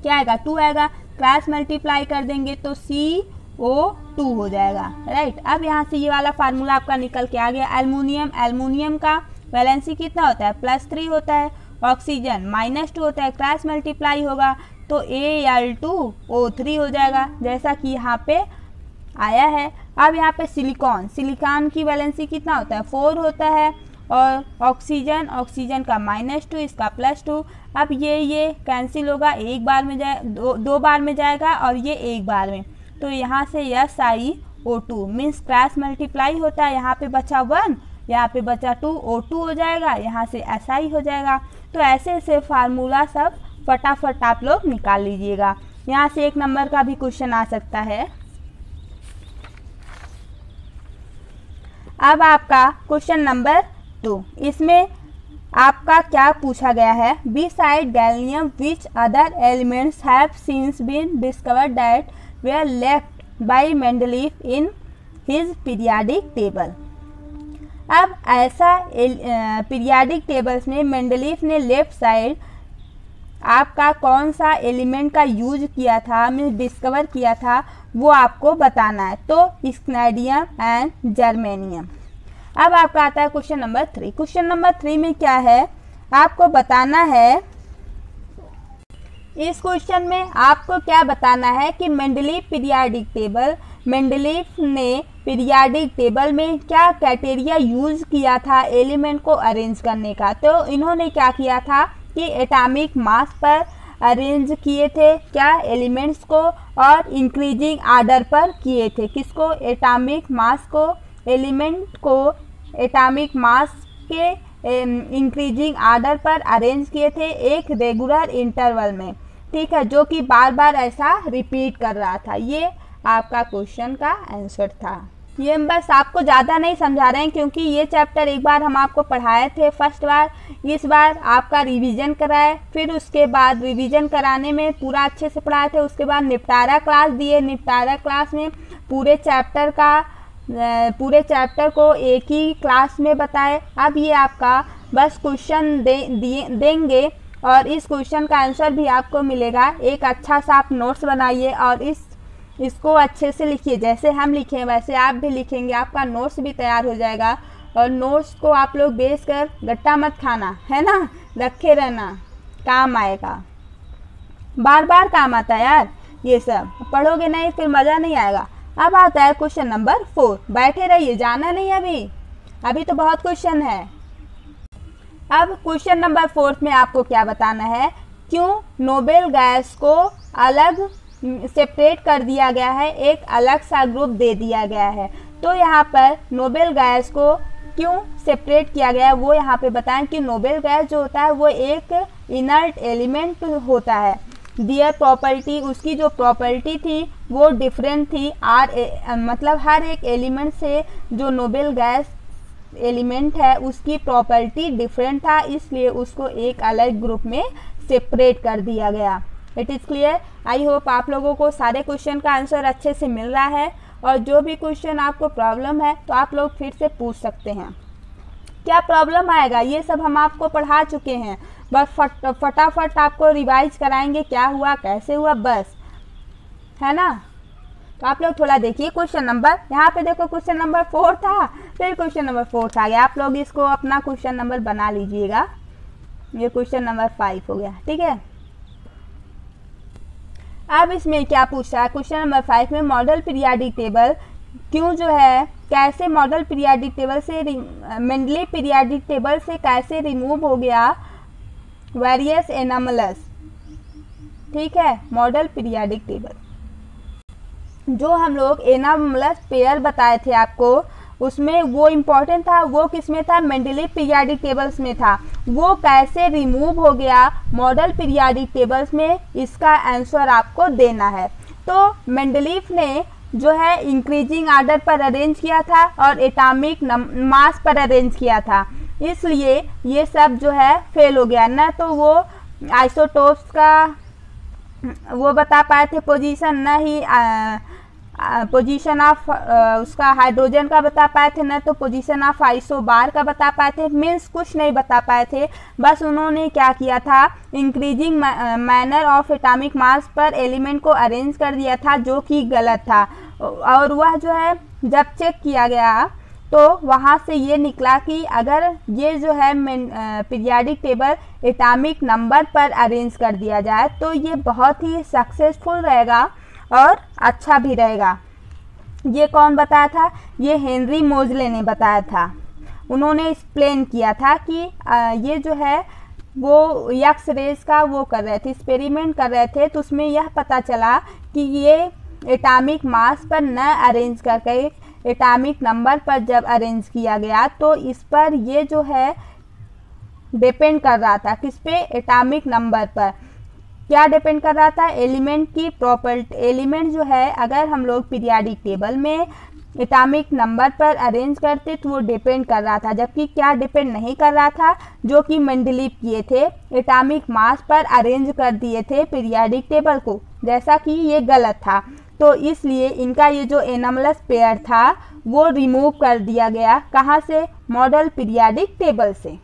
क्या आएगा, 2 आएगा, क्रॉस मल्टीप्लाई कर देंगे तो CO2 हो जाएगा, राइट। अब यहाँ से ये वाला फार्मूला आपका निकल के आ गया। एल्युमिनियम का वैलेंसी कितना होता है, +3 होता है। ऑक्सीजन -2 होता है, क्रॉस मल्टीप्लाई होगा तो Al2O3 हो जाएगा, जैसा कि यहाँ पे आया है। अब यहाँ पे सिलिकॉन की वैलेंसी कितना होता है, 4 होता है। और ऑक्सीजन का -2, इसका +2। अब ये कैंसिल होगा, एक बार में जाए, दो बार में जाएगा और ये एक बार में, तो यहाँ से SiO2 मीन्स क्रॉस मल्टीप्लाई होता है। यहाँ पे बचा 1, यहाँ पे बचा 2, O2 हो जाएगा, यहाँ से Si हो जाएगा। तो ऐसे फार्मूला सब फटाफट आप लोग निकाल लीजिएगा। यहाँ से 1 नंबर का भी क्वेश्चन आ सकता है। अब आपका क्वेश्चन नंबर 2, इसमें आपका क्या पूछा गया है, beside gallium which other elements have since been discovered that were left by Mendeleev in his periodic table. अब ऐसा पीरियाडिक टेबल्स में मेंडलीफ ने लेफ्ट साइड आपका कौन सा एलिमेंट का यूज किया था, मीन्स डिस्कवर किया था, वो आपको बताना है। तो स्कैंडियम एंड जर्मेनियम। अब आपका आता है क्वेश्चन नंबर 3। क्वेश्चन नंबर 3 में क्या है, आपको बताना है, इस क्वेश्चन में आपको क्या बताना है कि मेंडलीफ ने पीरियाडिक टेबल में क्या क्राइटेरिया यूज किया था एलिमेंट को अरेंज करने का। तो इन्होंने क्या किया था कि एटॉमिक मास पर अरेंज किए थे क्या एलिमेंट्स को, और इंक्रीजिंग आर्डर पर किए थे। किसको, एटॉमिक मास को, एलिमेंट को एटॉमिक मास के इंक्रीजिंग आर्डर पर अरेंज किए थे एक रेगुलर इंटरवल में, ठीक है, जो कि बार बार ऐसा रिपीट कर रहा था। ये आपका क्वेश्चन का आंसर था। ये बस आपको ज़्यादा नहीं समझा रहे हैं क्योंकि ये चैप्टर एक बार हम आपको पढ़ाए थे फर्स्ट बार, इस बार आपका रिवीजन कराए, फिर उसके बाद रिवीजन कराने में पूरा अच्छे से पढ़ाए थे, उसके बाद निपटारा क्लास दिए। निपटारा क्लास में पूरे चैप्टर को एक ही क्लास में बताए। अब ये आपका बस क्वेश्चन देंगे और इस क्वेश्चन का आंसर भी आपको मिलेगा। एक अच्छा सा आप नोट्स बनाइए और इसको अच्छे से लिखिए, जैसे हम लिखें वैसे आप भी लिखेंगे, आपका नोट्स भी तैयार हो जाएगा। और नोट्स को आप लोग बेच कर गट्टा मत खाना, है ना, रखे रहना, काम आएगा, बार बार काम आता है यार। ये सब पढ़ोगे नहीं फिर मज़ा नहीं आएगा। अब आता है क्वेश्चन नंबर 4। बैठे रहिए, जाना नहीं अभी तो बहुत क्वेश्चन है। अब क्वेश्चन नंबर 4 में आपको क्या बताना है, क्यों नोबेल गैस को अलग सेपरेट कर दिया गया है, एक अलग सा ग्रुप दे दिया गया है। तो यहाँ पर नोबेल गैस को क्यों सेपरेट किया गया है वो यहाँ पे बताएं कि नोबेल गैस जो होता है वो एक इनर्ट एलिमेंट होता है। दियर प्रॉपर्टी, उसकी जो प्रॉपर्टी थी वो डिफरेंट थी। मतलब हर एक एलिमेंट से जो नोबेल गैस एलिमेंट है उसकी प्रॉपर्टी डिफरेंट था, इसलिए उसको एक अलग ग्रुप में सेपरेट कर दिया गया। It is clear. I hope आप लोगों को सारे क्वेश्चन का आंसर अच्छे से मिल रहा है, और जो भी क्वेश्चन आपको प्रॉब्लम है तो आप लोग फिर से पूछ सकते हैं। क्या प्रॉब्लम आएगा ये सब हम आपको पढ़ा चुके हैं, बस फटाफट आपको रिवाइज कराएंगे क्या हुआ कैसे हुआ, बस, है ना। तो आप लोग थोड़ा देखिए क्वेश्चन नंबर, यहाँ पे देखो क्वेश्चन नंबर 4 था, फिर क्वेश्चन नंबर 4 आ गया। आप लोग इसको अपना क्वेश्चन नंबर बना लीजिएगा। ये क्वेश्चन नंबर 5 हो गया, ठीक है। अब इसमें क्या पूछ रहा है, क्वेश्चन नंबर 5 में मॉडल पीरियाडिक टेबल क्यों जो है कैसे मॉडल पीरियाडिक टेबल से मेंडलीव पीरियाडिक टेबल से कैसे रिमूव हो गया वेरियस एनामलस। ठीक है, मॉडल पीरियाडिक टेबल जो हम लोग एनामलस पेयर बताए थे आपको, उसमें वो इम्पोर्टेंट था, वो किस में था, मेंडलीव पीरियाडिक टेबल्स में था। वो कैसे रिमूव हो गया मॉडल पीरियाडिक टेबल्स में, इसका आंसर आपको देना है। तो मेंडलीव ने जो है इंक्रीजिंग आर्डर पर अरेंज किया था और एटॉमिक मास पर अरेंज किया था, इसलिए ये सब जो है फेल हो गया। ना तो वो आइसोटोप्स का वो बता पाए थे पोजीशन, ना ही पोजीशन ऑफ उसका हाइड्रोजन का बता पाए थे, न तो पोजीशन ऑफ आइसोबार का बता पाए थे, मीन्स कुछ नहीं बता पाए थे। बस उन्होंने क्या किया था, increasing manner of atomic mass पर एलिमेंट को अरेंज कर दिया था, जो कि गलत था। और वह जो है जब चेक किया गया तो वहाँ से ये निकला कि अगर ये जो है पीरियाडिक टेबल एटॉमिक नंबर पर अरेंज कर दिया जाए तो ये बहुत ही सक्सेसफुल रहेगा और अच्छा भी रहेगा। ये कौन बताया था, ये हेनरी मोजले ने बताया था। उन्होंने एक्सप्लेन किया था कि ये जो है वो एक्स रेज का वो कर रहे थे, एक्सपेरिमेंट कर रहे थे, तो उसमें यह पता चला कि ये एटॉमिक मास पर न अरेंज करके एटॉमिक नंबर पर जब अरेंज किया गया तो इस पर ये जो है डिपेंड कर रहा था, किस पे, एटॉमिक नंबर पर। क्या डिपेंड कर रहा था, एलिमेंट की प्रॉपर्टी। एलिमेंट जो है अगर हम लोग पीरियाडिक टेबल में एटॉमिक नंबर पर अरेंज करते तो वो डिपेंड कर रहा था, जबकि क्या डिपेंड नहीं कर रहा था, जो कि मेंडलीव किए थे, एटॉमिक मास पर अरेंज कर दिए थे पीरियाडिक टेबल को, जैसा कि ये गलत था। तो इसलिए इनका ये जो एनामलस पेयर था वो रिमूव कर दिया गया, कहाँ से, मॉडल पीरियाडिक टेबल से।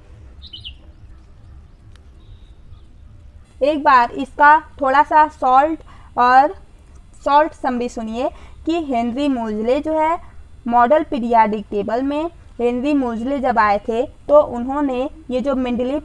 एक बार इसका थोड़ा सा सॉल्ट सम भी सुनिए कि हेनरी मोजले जो है मॉडल पीरियाडिक टेबल में, हेनरी मोजले जब आए थे तो उन्होंने ये जो मेंडलीव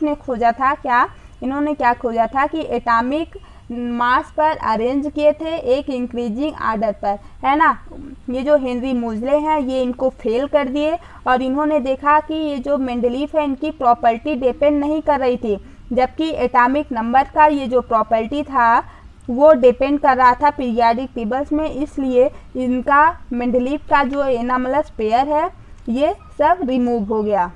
ने खोजा था, क्या इन्होंने क्या खोजा था कि एटॉमिक मास पर अरेंज किए थे एक इंक्रीजिंग आर्डर पर, है ना। ये जो हेनरी मोजले हैं ये इनको फेल कर दिए और इन्होंने देखा कि ये जो मेंडलीव है इनकी प्रॉपर्टी डिपेंड नहीं कर रही थी, जबकि एटॉमिक नंबर का ये जो प्रॉपर्टी था वो डिपेंड कर रहा था पीरियाडिक टेबल्स में, इसलिए इनका मेंडलीव का जो एनामलस पेयर है ये सब रिमूव हो गया,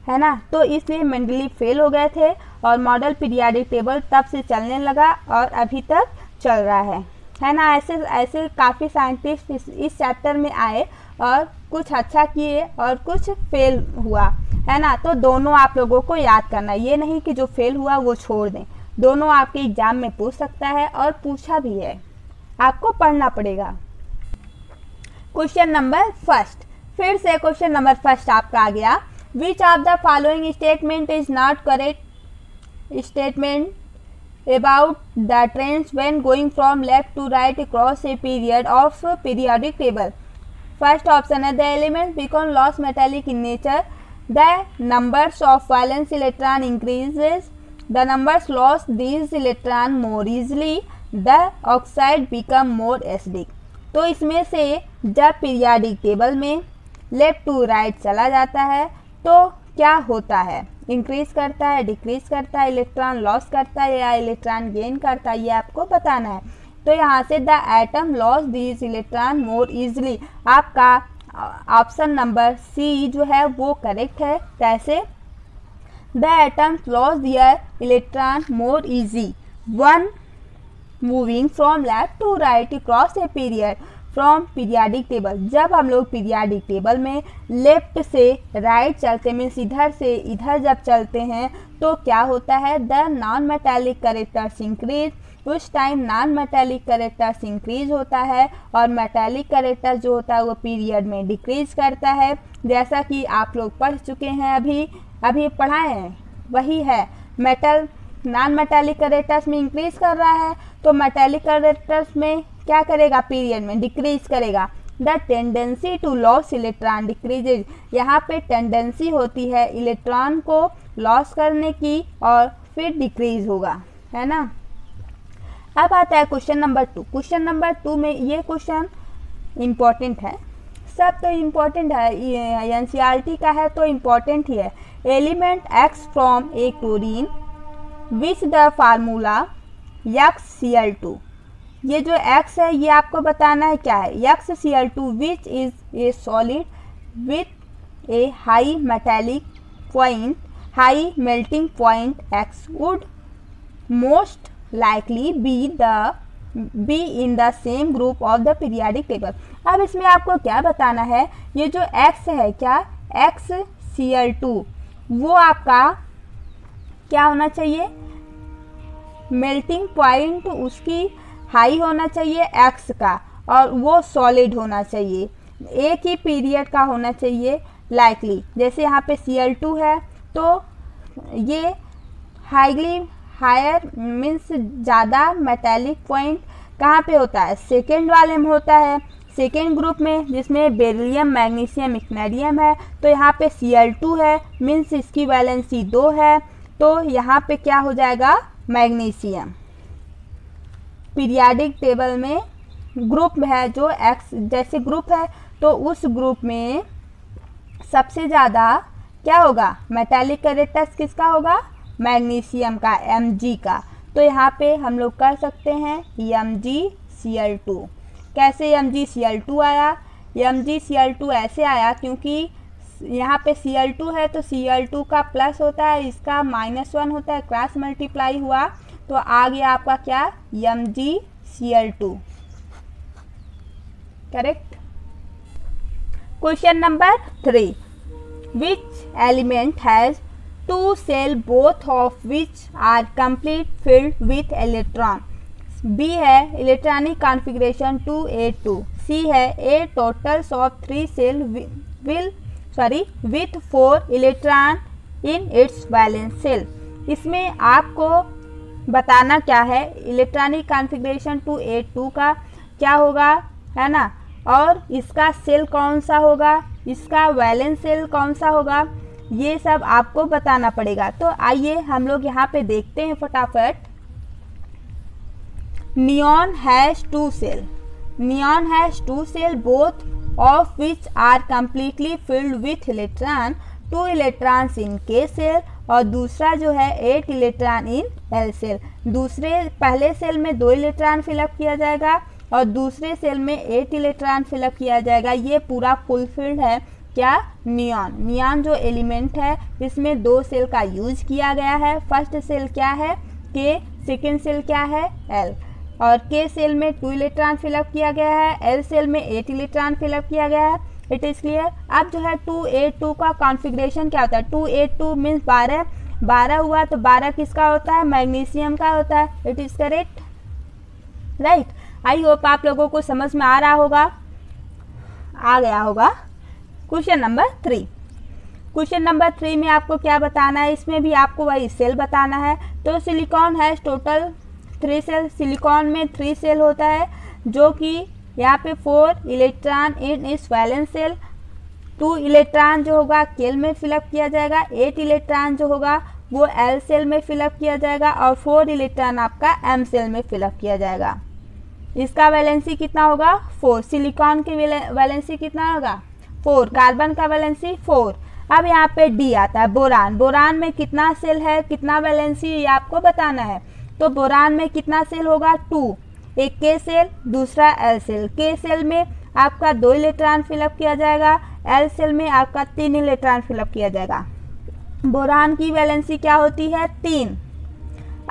है ना। तो इसलिए मेंडलीव फेल हो गए थे और मॉडल पीरियाडिक टेबल तब से चलने लगा और अभी तक चल रहा है ना। ऐसे काफ़ी साइंटिस्ट इस चैप्टर में आए और कुछ अच्छा किए और कुछ फेल हुआ, है ना। तो दोनों आप लोगों को याद करना, ये नहीं कि जो फेल हुआ वो छोड़ दें, दोनों आपके एग्जाम में पूछ सकता है और पूछा भी है, आपको पढ़ना पड़ेगा। क्वेश्चन नंबर फर्स्ट, फिर से क्वेश्चन नंबर फर्स्ट आपका आ गया। Which of the following statement is not correct statement about the trends when going from left to right across a period of periodic table. First option है the elements become less metallic in nature, the numbers of valence electron increases, the numbers lost these electron more easily, the oxide become more acidic। तो इसमें से जब periodic table में left to right चला जाता है तो क्या होता है, इंक्रीज करता है, डिक्रीज करता है, इलेक्ट्रॉन लॉस करता है या इलेक्ट्रॉन गेन करता है, ये आपको बताना है। तो यहाँ से the atom loss these electron more easily, आपका ऑप्शन नंबर सी जो है वो करेक्ट है। कैसे, the atoms lost their electron more easy when moving from left to right across a period from periodic table। जब हम लोग पीरियाडिक टेबल में लेफ्ट से राइट चलते, मीन्स इधर से इधर जब चलते हैं तो क्या होता है, the non metallic characters increase, उस time non metallic characters increase होता है और मेटालिक करेक्टर जो होता है वो पीरियड में डिक्रीज करता है, जैसा कि आप लोग पढ़ चुके हैं, अभी पढ़ाए हैं, वही है। मेटल नॉन मेटालिक करेक्टर्स में इंक्रीज कर रहा है तो मेटालिक करेक्टर्स में क्या करेगा, पीरियड में डिक्रीज करेगा। The tendency to loss electron decreases, यहाँ पे टेंडेंसी होती है इलेक्ट्रॉन को लॉस करने की और फिर डिक्रीज होगा, है ना। अब आता है क्वेश्चन नंबर 2। क्वेश्चन नंबर 2 में ये क्वेश्चन इम्पोर्टेंट है, सब तो इम्पोर्टेंट है, एनसीईआरटी का है तो इम्पोर्टेंट ही है। Element x from A chlorine which the formula XCl2, ये जो एक्स है ये आपको बताना है क्या है, XCl2 which is a solid with A high metallic point, high melting point x would most likely be in the same group of the periodic table। अब इसमें आपको क्या बताना है, ये जो X है क्या XCl2 वो आपका क्या होना चाहिए, मेल्टिंग पॉइंट उसकी हाई होना चाहिए X का, और वो सॉलिड होना चाहिए, एक ही पीरियड का होना चाहिए लाइकली। जैसे यहाँ पे Cl2 है तो ये हायर मीन्स ज़्यादा मेटेलिक पॉइंट कहाँ पे होता है, सेकेंड वाले में होता है, सेकेंड ग्रुप में जिसमें बेरिलियम मैग्नीशियम इक्नेरियम है। तो यहाँ पे Cl2 है मीन्स इसकी वैलेंसी 2 है, तो यहाँ पे क्या हो जाएगा मैग्नीशियम। पीरियाडिक टेबल में ग्रुप है जो X जैसे ग्रुप है तो उस ग्रुप में सबसे ज़्यादा क्या होगा, मेटेलिक कैरेक्टर्स किसका होगा, मैग्नीशियम का, Mg का। तो यहाँ पे हम लोग कर सकते हैं MgCl2। कैसे MgCl2 आया, MgCl2 ऐसे आया क्योंकि यहाँ पे Cl2 है तो Cl2 का प्लस होता है, इसका -1 होता है, क्रॉस मल्टीप्लाई हुआ तो आ गया आपका क्या MgCl2। Correct. Question number 3, which element has 2 cells both of which are complete filled with electron। B है इलेक्ट्रॉनिक कॉन्फ़िगरेशन 2a2। C है a totals of 3 cells with 4 electron in its valence cell। इसमें आपको बताना क्या है, electronic configuration 2a2 का क्या होगा, है ना, और इसका सेल कौन सा होगा, इसका वैलेंस सेल कौन सा होगा, ये सब आपको बताना पड़ेगा। तो आइए हम लोग यहाँ पे देखते हैं फटाफट। Neon has 2 shell, neon has 2 shell both of which are completely filled with electron, 2 electrons in K shell और दूसरा जो है 8 इलेक्ट्रॉन इन L सेल। दूसरे पहले सेल में 2 इलेक्ट्रॉन फिलअप किया जाएगा और दूसरे सेल में 8 इलेक्ट्रॉन फिलअप किया जाएगा। ये पूरा फुलफिल्ड है क्या, नियॉन। नियॉन जो एलिमेंट है इसमें 2 सेल का यूज किया गया है। फर्स्ट सेल क्या है K, सेकेंड सेल क्या है L, और K सेल में 2 इलेक्ट्रॉन फिलअप किया गया है, L सेल में 8 इलेक्ट्रॉन फिलअप किया गया है। It is clear. अब जो है 2a2 का कॉन्फ़िगरेशन क्या होता है, 2a2 मीन्स 12 हुआ तो 12 किसका होता है, मैग्नीशियम का होता है। It is correct, right. I hope आप लोगों को समझ में आ रहा होगा, आ गया होगा। क्वेश्चन नंबर 3, क्वेश्चन नंबर 3 में आपको क्या बताना है, इसमें भी आपको वही सेल बताना है। तो सिलिकॉन है टोटल 3 सेल, सिलिकॉन में 3 सेल होता है जो कि यहाँ पे 4 इलेक्ट्रॉन इन इस वैलेंस सेल, 2 इलेक्ट्रॉन जो होगा केल में फिलअप किया जाएगा, 8 इलेक्ट्रॉन जो होगा वो L सेल में फिलअप किया जाएगा और 4 इलेक्ट्रॉन आपका M सेल में फिलअप किया जाएगा। इसका वैलेंसी कितना होगा 4, सिलिकॉन की वैलेंसी कितना होगा 4, कार्बन का वैलेंसी 4। अब यहाँ पे D आता है बोरान, बोरान में कितना सेल है, कितना वैलेंसी, ये आपको बताना है। तो बोरान में कितना सेल होगा 2, एक K सेल दूसरा L सेल। K सेल में आपका 2 इलेक्ट्रॉन फिलअप किया जाएगा, L सेल में आपका 3 इलेक्ट्रॉन फिलअप किया जाएगा। बोरान की वैलेंसी क्या होती है 3।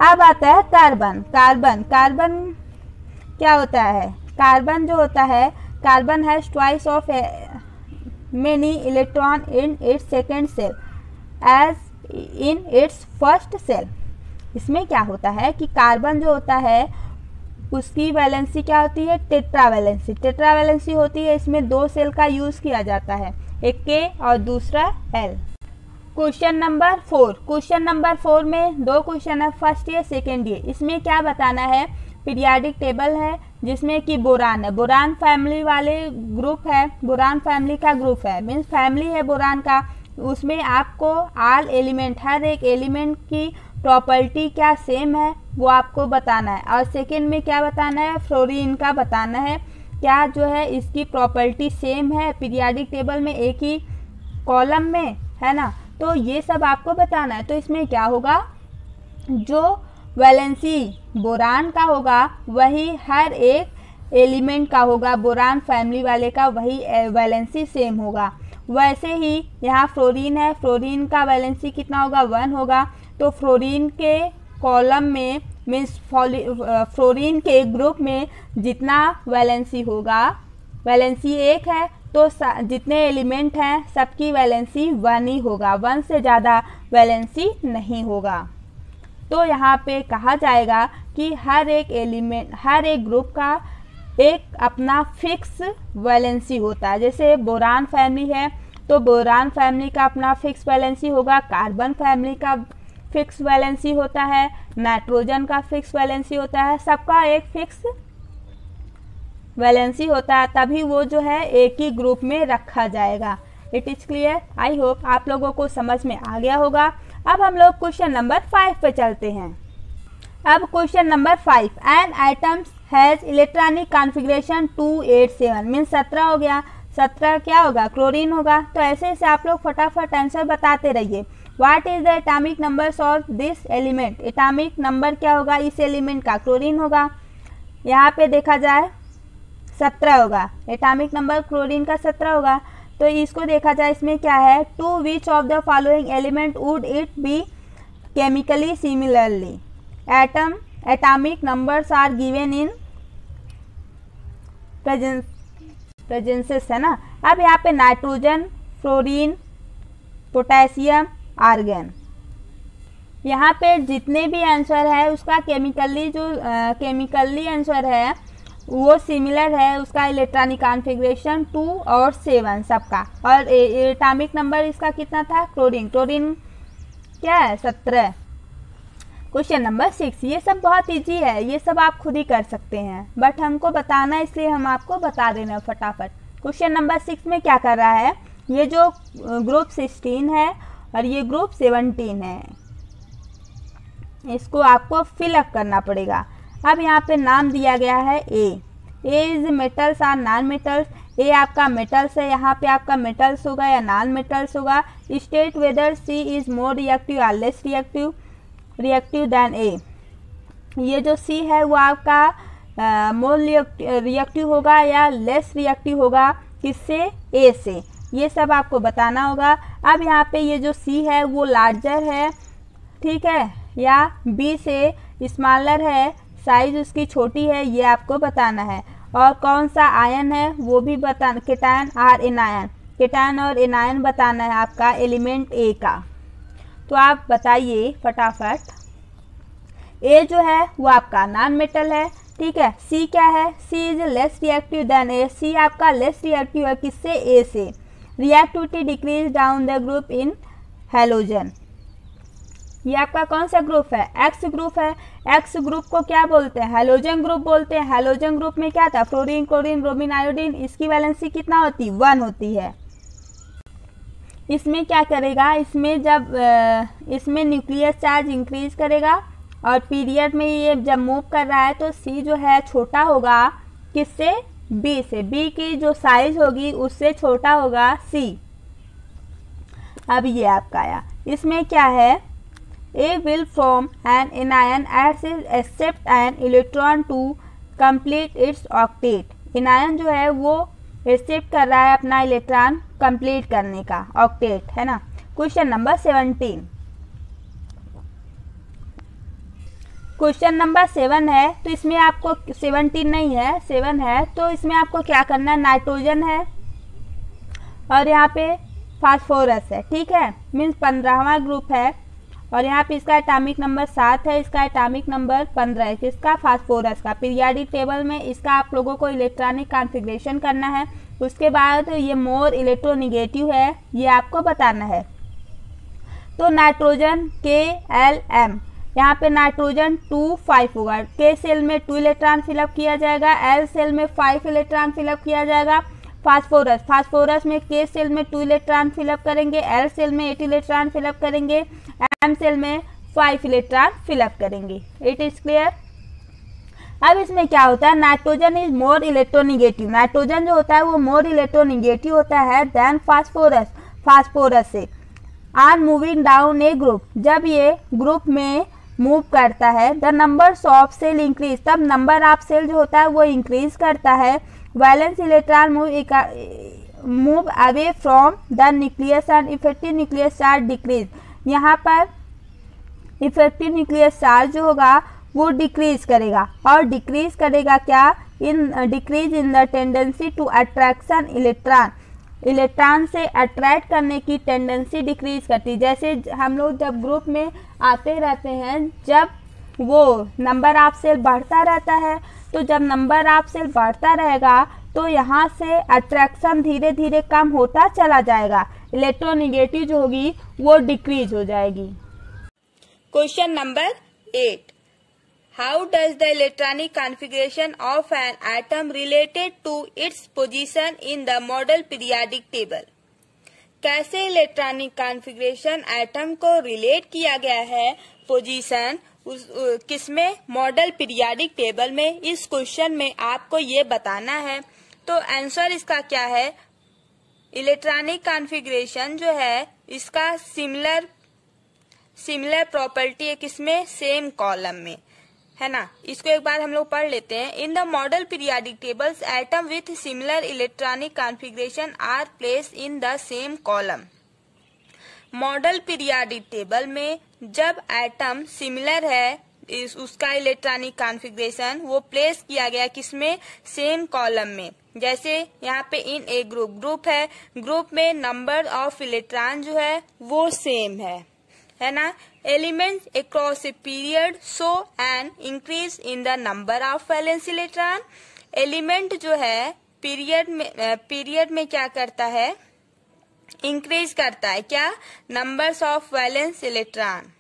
अब आता है कार्बन, कार्बन क्या होता है, कार्बन जो होता है, carbon has twice of many electron in its second shell as in its first shell. इसमें क्या होता है कि कार्बन जो होता है उसकी वैलेंसी क्या होती है, टेट्रावैलेंसी। टेट्रावैलेंसी होती है, इसमें 2 सेल का यूज किया जाता है, एक K और दूसरा L। Question number 4, question number 4 में 2 क्वेश्चन है, फर्स्ट ये सेकेंड ये। इसमें क्या बताना है, पीरियाडिक टेबल है जिसमें कि बोरान है, बोरान फैमिली वाले ग्रुप है, बोरान फैमिली का ग्रुप है, मीन्स फैमिली है बोरान का। उसमें आपको ऑल एलिमेंट, हर एक एलिमेंट की प्रॉपर्टी क्या सेम है वो आपको बताना है। और सेकेंड में क्या बताना है, फ्लोरीन का बताना है। क्या जो है इसकी प्रॉपर्टी सेम है पीरियाडिक टेबल में एक ही कॉलम में, है ना। तो ये सब आपको बताना है। तो इसमें क्या होगा, जो वैलेंसी बोरान का होगा वही हर एक एलिमेंट का होगा, बोरान फैमिली वाले का वही वैलेंसी सेम होगा। वैसे ही यहाँ फ्लोरीन है, फ्लोरीन का वैलेंसी कितना होगा, 1 होगा। तो फ्लोरीन के कॉलम में मीन्स फ्लोरीन के ग्रुप में जितना वैलेंसी होगा, वैलेंसी 1 है तो जितने एलिमेंट हैं सबकी वैलेंसी 1 ही होगा, 1 से ज़्यादा वैलेंसी नहीं होगा। तो यहाँ पे कहा जाएगा कि हर एक एलिमेंट, हर एक ग्रुप का एक अपना फिक्स वैलेंसी होता है। जैसे बोरान फैमिली है तो बोरान फैमिली का अपना फिक्स वैलेंसी होगा, कार्बन फैमिली का फिक्स वैलेंसी होता है, नाइट्रोजन का फिक्स वैलेंसी होता है, सबका एक फिक्स वैलेंसी होता है, तभी वो जो है एक ही ग्रुप में रखा जाएगा। It is clear. I hope आप लोगों को समझ में आ गया होगा। अब हम लोग क्वेश्चन नंबर 5 पे चलते हैं। अब question number 5, an item has electronic configuration 287 mean 17 हो गया। 17 क्या होगा, क्लोरीन होगा। तो ऐसे ऐसे आप लोग फटाफट आंसर बताते रहिए। What is the atomic numbers of this element, atomic number क्या होगा इस एलिमेंट का, क्लोरीन होगा। यहाँ पे देखा जाए 17 होगा, एटॉमिक नंबर क्लोरीन का 17 होगा। तो इसको देखा जाए इसमें क्या है, to which of the following element would it be chemically similarly, atomic numbers are given in presences, है ना। अब यहाँ पे नाइट्रोजन, फ्लोरीन, पोटेशियम, आर्गन, यहाँ पे जितने भी आंसर है उसका केमिकली आंसर है वो सिमिलर है, उसका इलेक्ट्रॉनिक कॉन्फ़िगरेशन 2 और 7 सबका। और एटॉमिक नंबर इसका कितना था, क्लोरीन क्या है 17। क्वेश्चन नंबर 6, ये सब बहुत इजी है, ये सब आप खुद ही कर सकते हैं, बट हमको बताना है इसलिए हम आपको बता देना फटाफट। क्वेश्चन नंबर 6 में क्या कर रहा है, ये जो ग्रुप 16 है और ये ग्रुप 17 है, इसको आपको फिलअप करना पड़ेगा। अब यहाँ पे नाम दिया गया है A is metals or non metals. A आपका मेटल्स है, यहाँ पे आपका मेटल्स होगा या नॉन मेटल्स होगा। State whether C is more reactive और लेस रिएक्टिव देन ए। ये जो सी है वो आपका मोर रिएक्टिव होगा या लेस रिएक्टिव होगा, किससे, ए से। ये सब आपको बताना होगा। अब यहाँ पे ये जो सी है वो लार्जर है, ठीक है, या बी से स्मॉलर है, साइज उसकी छोटी है, ये आपको बताना है। और कौन सा आयन है वो भी बताना, केटायन और एनायन, केटायन और एनायन बताना है आपका एलिमेंट ए का। तो आप बताइए फटाफट। ए जो है वो आपका नॉन मेटल है, ठीक है। सी क्या है, सी इज लेस रिएक्टिव देन ए। सी आपका लेस रिएक्टिव है, किससे, ए से। Reactivity decrease down the group in halogen. ये आपका कौन सा ग्रुप है, एक्स ग्रुप है। एक्स ग्रुप को क्या बोलते हैं, हैलोजन ग्रुप बोलते हैं। हैलोजन ग्रुप में क्या था, फ्लोरीन, क्लोरीन, ब्रोमीन, आयोडीन, इसकी वैलेंसी कितना होती, 1 होती है। इसमें क्या करेगा, इसमें जब इसमें न्यूक्लियस चार्ज इंक्रीज करेगा और पीरियड में ये जब मूव कर रहा है तो सी जो है छोटा होगा, किससे, बी से। बी की जो साइज होगी उससे छोटा होगा सी। अब ये आपका आया, इसमें क्या है, A will form an anion as it accept an electron to complete its octet। Anion जो है वो एक्सेप्ट कर रहा है अपना इलेक्ट्रॉन कंप्लीट करने का, ऑक्टेट, है ना। क्वेश्चन नंबर 17, क्वेश्चन नंबर 7 है। तो इसमें आपको 17 नहीं है, 7 है। तो इसमें आपको क्या करना है, नाइट्रोजन है और यहाँ पे फास्फोरस है, ठीक है, मीन्स 15वां ग्रुप है। और यहाँ पे इसका एटॉमिक नंबर 7 है, इसका एटॉमिक नंबर 15 है, किसका, फास्फोरस का। पीरियाडिक टेबल में इसका आप लोगों को इलेक्ट्रॉनिक कॉन्फ़िगरेशन करना है। उसके बाद ये मोर इलेक्ट्रोनिगेटिव है, ये आपको बताना है। तो नाइट्रोजन KLm, यहाँ पे नाइट्रोजन 2 5 होगा। के सेल में 2 इलेक्ट्रॉन फिलअप किया जाएगा, एल सेल में 5 इलेक्ट्रॉन फिलअप किया जाएगा। फास्फोरस में के सेल में 2 इलेक्ट्रॉन फिलअप करेंगे, एल सेल में 8 इलेक्ट्रॉन फिलअप करेंगे, एम सेल में 5 इलेक्ट्रॉन फिलअप करेंगे। It is clear. अब इसमें क्या होता है, nitrogen is more electronegative, nitrogen जो होता है वो मोर इलेक्ट्रोनिगेटिव होता है देन फास्फोरस, फास्फोरस से। Or moving down a group, जब ये ग्रुप में मूव करता है, the numbers of shell increase, तब नंबर ऑफ सेल जो होता है वो इंक्रीज करता है। Valence electron move away from the nucleus and effective nucleus charge decrease, यहाँ पर इफेक्टिव न्यूक्लियस चार्ज जो होगा वो डिक्रीज करेगा, और डिक्रीज करेगा क्या, in decrease in the tendency to attraction electron, electron से अट्रैक्ट करने की टेंडेंसी डिक्रीज करती है। जैसे हम लोग जब ग्रुप में आते रहते हैं, जब वो नंबर ऑफ सेल बढ़ता रहता है, तो जब नंबर ऑफ सेल बढ़ता रहेगा तो यहाँ से अट्रैक्शन धीरे धीरे कम होता चला जाएगा, इलेक्ट्रोनिगेटिव जो होगी वो डिक्रीज हो जाएगी। Question number 8, how does the electronic configuration of an atom related to its position in the model periodic table, कैसे इलेक्ट्रॉनिक कॉन्फ़िगरेशन एटम को रिलेट किया गया है पोजीशन किसमें, मॉडल पीरियाडिक टेबल में। इस क्वेश्चन में आपको ये बताना है। तो आंसर इसका क्या है, इलेक्ट्रॉनिक कॉन्फ़िगरेशन जो है इसका सिमिलर प्रॉपर्टी है किसमें, सेम कॉलम में, है ना। इसको एक बार हम लोग पढ़ लेते हैं। In the model periodic tables atom with similar electronic configuration are placed in the same column. Model periodic table में जब एटम सिमिलर है, उसका इलेक्ट्रॉनिक कॉन्फ़िगरेशन वो प्लेस किया गया किसमें, सेम कॉलम में। जैसे यहाँ पे इन ए ग्रुप है, ग्रुप में नंबर ऑफ इलेक्ट्रॉन जो है वो सेम है ना। Elements across a period show an increase in the number of valence electron, element जो है पीरियड में क्या करता है, इंक्रीज करता है क्या, numbers of valence electron.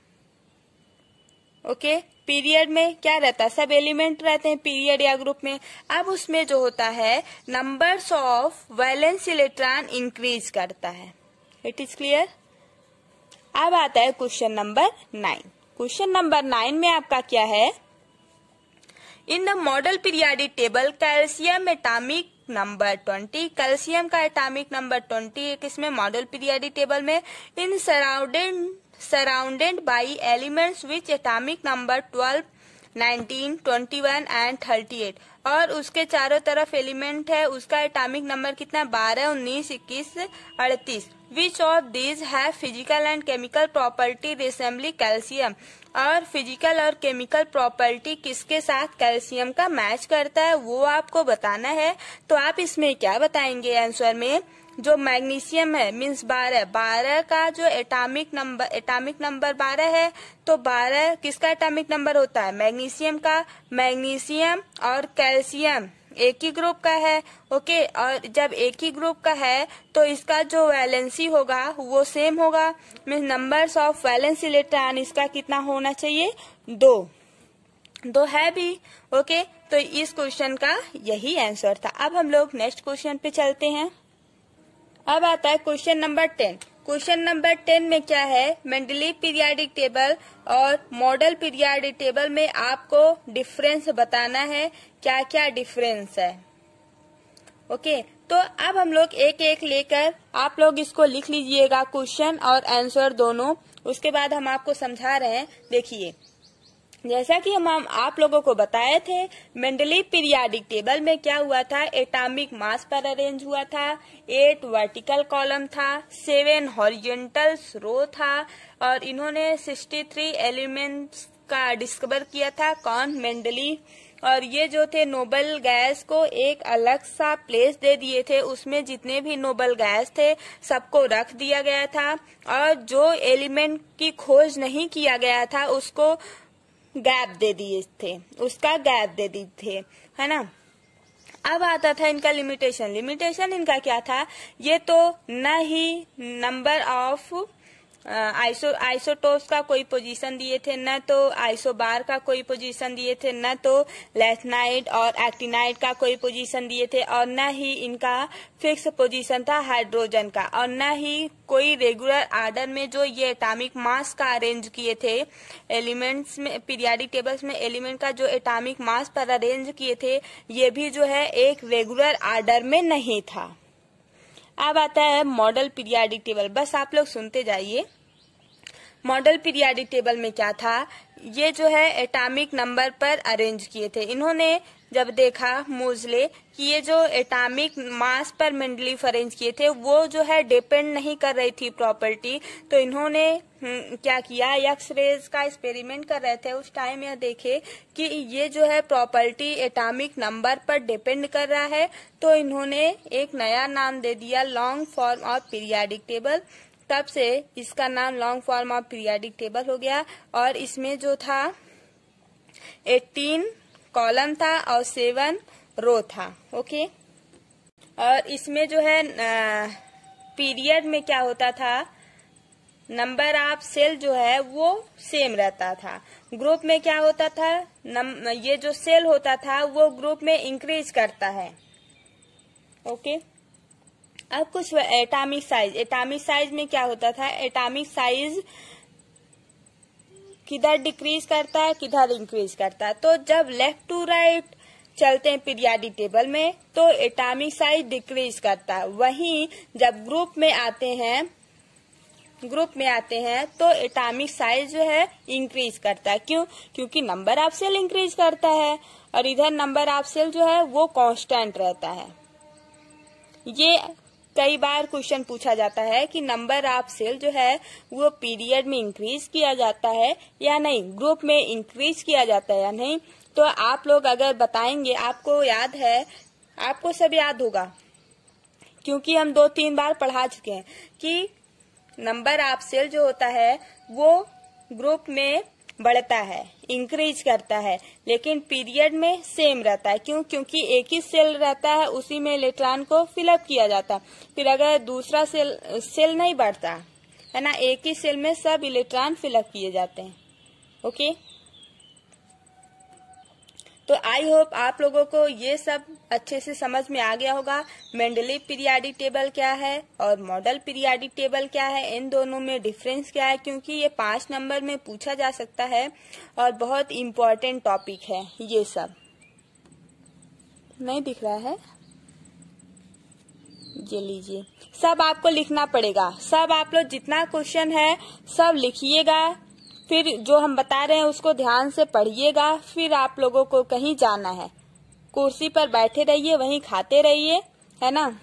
Okay, period में क्या रहता है, सब एलिमेंट रहते हैं पीरियड या ग्रुप में। अब उसमें जो होता है numbers of valence electron increase करता है। It is clear. अब आता है क्वेश्चन नंबर 9। क्वेश्चन नंबर 9 में आपका क्या है, in the model periodic table calcium atomic number 20, calcium का एटॉमिक नंबर 20 किसमें, मॉडल पीरियाडिक टेबल में। In surrounded by elements which atomic number 12, 19, 21 and 38, और उसके चारों तरफ एलिमेंट है, उसका एटॉमिक नंबर कितना, 12, 19, 21, 38। Which of these have physical and chemical property resemble calcium, और फिजिकल और केमिकल प्रॉपर्टी किसके साथ कैल्शियम का मैच करता है वो आपको बताना है। तो आप इसमें क्या बताएंगे आंसर में, जो मैग्नीशियम है मीन्स 12 का जो एटॉमिक नंबर 12 है, तो 12 किसका एटॉमिक नंबर होता है, मैग्नीशियम का। मैग्नीशियम और कैल्शियम एक ही ग्रुप का है, ओके। और जब एक ही ग्रुप का है तो इसका जो वैलेंसी होगा वो सेम होगा, means numbers of valence electron इसका कितना होना चाहिए, 2 है भी, ओके। तो इस क्वेश्चन का यही आंसर था। अब हम लोग नेक्स्ट क्वेश्चन पे चलते हैं। अब आता है क्वेश्चन नंबर 10। क्वेश्चन नंबर 10 में क्या है, मेंडलीव पीरियाडिक टेबल और मॉडल पीरियाडिक टेबल में आपको डिफरेंस बताना है, क्या क्या डिफरेंस है, ओके। तो अब हम लोग एक एक लेकर आप लोग इसको लिख लीजिएगा, क्वेश्चन और आंसर दोनों। उसके बाद हम आपको समझा रहे हैं। देखिए, जैसा कि हम आप लोगों को बताए थे, मेंडलीव पीरियाडिक टेबल में क्या हुआ था, एटॉमिक मास पर अरेंज हुआ था, 8 वर्टिकल कॉलम था, 7 हॉरिजॉन्टल रो था, और इन्होंने 63 एलिमेंट्स का डिस्कवर किया था, कौन, मेंडलीव। और ये जो थे नोबल गैस को एक अलग सा प्लेस दे दिए थे, उसमें जितने भी नोबल गैस थे सबको रख दिया गया था, और जो एलिमेंट की खोज नहीं किया गया था उसको गैप दे दिए थे, उसका गैप दे दिए थे, है ना। अब आता था इनका लिमिटेशन इनका क्या था, ये तो न ही नंबर ऑफ आइसोटोप्स का कोई पोजीशन दिए थे, न तो आइसोबार का कोई पोजीशन दिए थे, न तो लैथनाइड और एक्टिनाइड का कोई पोजीशन दिए थे, और न ही इनका फिक्स पोजीशन था हाइड्रोजन का, और न ही कोई रेगुलर आर्डर में जो ये एटॉमिक मास का अरेंज किए थे एलिमेंट्स में, पीरियाडिक टेबल्स में एलिमेंट का जो एटॉमिक मास पर अरेंज किए थे, ये भी जो है एक रेगुलर आर्डर में नहीं था। अब आता है मॉडल पीरियाडिक टेबल। बस आप लोग सुनते जाइए। मॉडल पीरियाडिक टेबल में क्या था, ये जो है एटॉमिक नंबर पर अरेंज किए थे। इन्होंने जब देखा मोजले कि ये जो एटॉमिक मास पर मेंडलीफ अरेंज किए थे वो जो है डिपेंड नहीं कर रही थी प्रॉपर्टी, तो इन्होंने क्या किया, एक्स रेज का एक्सपेरिमेंट कर रहे थे उस टाइम, यह देखे कि ये जो है प्रॉपर्टी एटॉमिक नंबर पर डिपेंड कर रहा है, तो इन्होंने एक नया नाम दे दिया long form of periodic table. तब से इसका नाम long form of periodic table हो गया। और इसमें जो था 18 कॉलम था और 7 रो था। ओके, और इसमें जो है पीरियड में क्या होता था, नंबर ऑफ सेल जो है वो सेम रहता था। ग्रुप में क्या होता था, ये जो सेल होता था वो ग्रुप में इंक्रीज करता है। ओके, अब कुछ एटॉमिक साइज। एटॉमिक साइज में क्या होता था, एटॉमिक साइज किधर डिक्रीज करता है किधर इंक्रीज करता है। तो जब लेफ्ट टू राइट चलते हैं पीरियाडिक टेबल में तो एटॉमिक साइज डिक्रीज करता है, वहीं जब ग्रुप में आते हैं तो एटॉमिक साइज जो है इंक्रीज करता है। क्यों? क्योंकि नंबर ऑफ सेल इंक्रीज करता है और इधर नंबर ऑफ सेल जो है वो कांस्टेंट रहता है। ये कई बार क्वेश्चन पूछा जाता है कि नंबर ऑफ सेल जो है वो पीरियड में इंक्रीज किया जाता है या नहीं, ग्रुप में इंक्रीज किया जाता है या नहीं। तो आप लोग अगर बताएंगे, आपको याद है, आपको सब याद होगा क्योंकि हम 2-3 बार पढ़ा चुके हैं कि नंबर ऑफ सेल जो होता है वो ग्रुप में बढ़ता है, इंक्रीज करता है, लेकिन पीरियड में सेम रहता है। क्यों? क्योंकि एक ही सेल रहता है, उसी में इलेक्ट्रॉन को फिलअप किया जाता है। फिर अगर दूसरा सेल नहीं बढ़ता है ना, एक ही सेल में सब इलेक्ट्रॉन फिलअप किए जाते हैं। ओके, तो आई होप आप लोगों को ये सब अच्छे से समझ में आ गया होगा। मेंडलीव पीरियाडिक टेबल क्या है और मॉडल पीरियाडिक टेबल क्या है, इन दोनों में डिफरेंस क्या है, क्योंकि ये 5 नंबर में पूछा जा सकता है और बहुत इम्पोर्टेंट टॉपिक है। ये सब नहीं दिख रहा है, ये लीजिए, सब आपको लिखना पड़ेगा। सब आप लोग जितना क्वेश्चन है सब लिखिएगा, फिर जो हम बता रहे हैं उसको ध्यान से पढ़िएगा। फिर आप लोगों को कहीं जाना है, कुर्सी पर बैठे रहिए, वहीं खाते रहिए, है ना।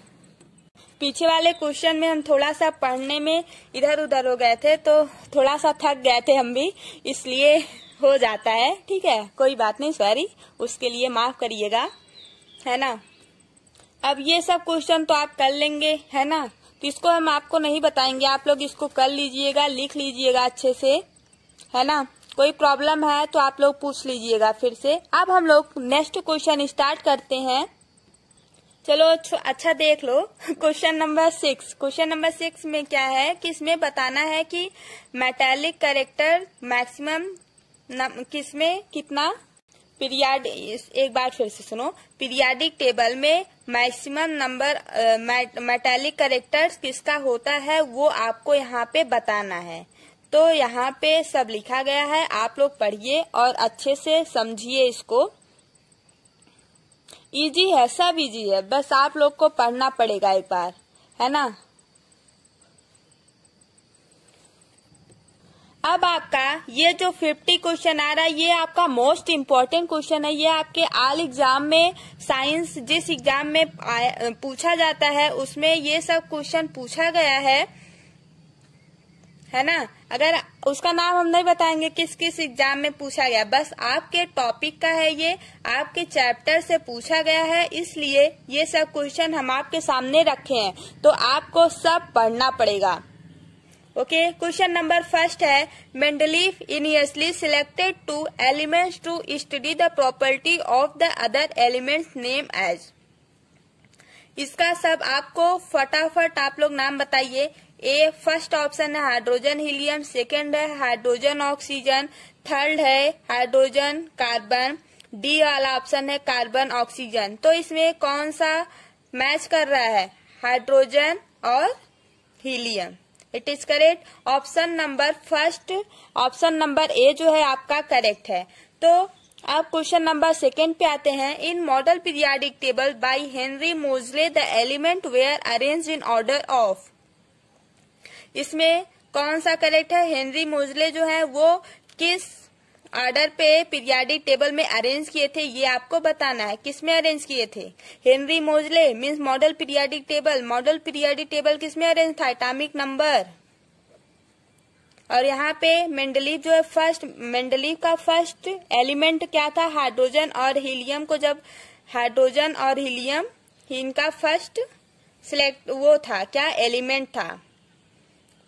पीछे वाले क्वेश्चन में हम थोड़ा सा पढ़ने में इधर उधर हो गए थे, तो थोड़ा सा थक गए थे हम भी, इसलिए हो जाता है। ठीक है, कोई बात नहीं, सॉरी, उसके लिए माफ करिएगा, है ना। अब ये सब क्वेश्चन तो आप कर लेंगे, है ना, तो इसको हम आपको नहीं बताएंगे, आप लोग इसको कर लीजिएगा, लिख लीजिएगा अच्छे से, है ना। कोई प्रॉब्लम है तो आप लोग पूछ लीजिएगा फिर से। अब हम लोग नेक्स्ट क्वेश्चन स्टार्ट करते हैं। चलो अच्छा देख लो, क्वेश्चन नंबर 6। क्वेश्चन नंबर 6 में क्या है कि इसमें बताना है कि मेटालिक कैरेक्टर मैक्सिमम किसमें कितना एक बार फिर से सुनो, पीरियाडिक टेबल में मैक्सिमम नंबर मेटालिक कैरेक्टर्स किसका होता है वो आपको यहाँ पे बताना है। तो यहाँ पे सब लिखा गया है, आप लोग पढ़िए और अच्छे से समझिए इसको। इजी है, सब इजी है, बस आप लोग को पढ़ना पड़ेगा एक बार, है ना। अब आपका ये जो 50 क्वेश्चन आ रहा है ये आपका मोस्ट इम्पोर्टेंट क्वेश्चन है। ये आपके ऑल एग्जाम में, साइंस जिस एग्जाम में पूछा जाता है उसमें ये सब क्वेश्चन पूछा गया है ना। अगर उसका नाम हम नहीं बताएंगे किस किस एग्जाम में पूछा गया, बस आपके टॉपिक का है, ये आपके चैप्टर से पूछा गया है, इसलिए ये सब क्वेश्चन हम आपके सामने रखे हैं, तो आपको सब पढ़ना पड़ेगा। ओके, क्वेश्चन नंबर 1 है, Mendeleev initially selected 2 elements to study the property of the other elements name as. इसका सब आपको फटाफट आप लोग नाम बताइए। ए फर्स्ट ऑप्शन है हाइड्रोजन हीलियम, सेकंड है हाइड्रोजन ऑक्सीजन, थर्ड है हाइड्रोजन कार्बन, डी वाला ऑप्शन है कार्बन ऑक्सीजन। तो इसमें कौन सा मैच कर रहा है? हाइड्रोजन और helium. It is correct. Option number first, option number ए जो है आपका करेक्ट है। तो अब क्वेश्चन नंबर सेकेंड पे आते हैं। In model periodic table by Henry Moseley the element were arranged in order of. इसमें कौन सा करेक्ट है? हेनरी मोजले जो है वो किस ऑर्डर पे पीरियाडिक टेबल में अरेंज किए थे, ये आपको बताना है। किस में अरेंज किए थे? हेनरी मोजले means model periodic table. Model periodic table किस में अरेंज था? Atomic number. और यहाँ पे मेंडलीव जो है फर्स्ट, मेंडलीव का फर्स्ट एलिमेंट क्या था? हाइड्रोजन और हीलियम को जब हाइड्रोजन और हीलियम इनका फर्स्ट सिलेक्ट वो था क्या एलिमेंट था,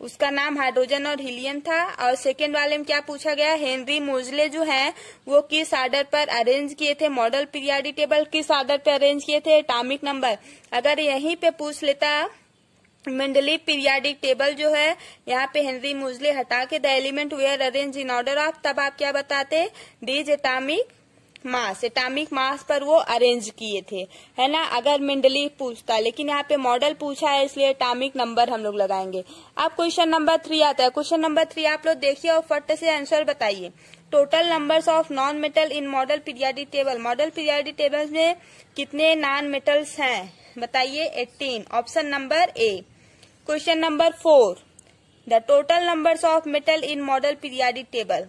उसका नाम हाइड्रोजन और हीलियम था। और सेकेंड वाले में क्या पूछा गया? हेनरी मोजले जो है वो किस ऑर्डर पर अरेंज किए थे मॉडल पीरियाडिक टेबल, किस ऑर्डर पर अरेंज किए थे? Atomic number. अगर यहीं पे पूछ लेता मेंडलीव पीरियाडिक टेबल जो है, यहाँ पे हेनरी मोजले हटा के the element where arrange in order of, तब आप क्या बताते? डीज एटॉमिक मास। एटॉमिक मास पर वो अरेंज किए थे, है ना, अगर मेंडलीव पूछता। लेकिन यहाँ पे मॉडल पूछा है इसलिए एटॉमिक नंबर हम लोग लगाएंगे। अब क्वेश्चन नंबर 3 आता है। क्वेश्चन नंबर 3 आप लोग देखिए और फट से आंसर बताइए। Total numbers of non metal in model periodic table. Model periodic table में कितने नॉन मेटल्स हैं बताइए? 18। Option number A. Question number 4 the total numbers of metal in model periodic table.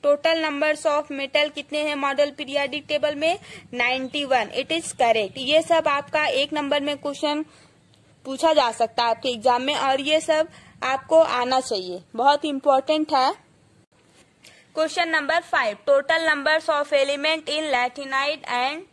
Total numbers of metal कितने हैं model periodic table में? 91। It is correct. ये सब आपका एक नंबर में क्वेश्चन पूछा जा सकता है आपके एग्जाम में, और ये सब आपको आना चाहिए, बहुत इंपॉर्टेंट है। Question number 5 total numbers of element in lanthanide and,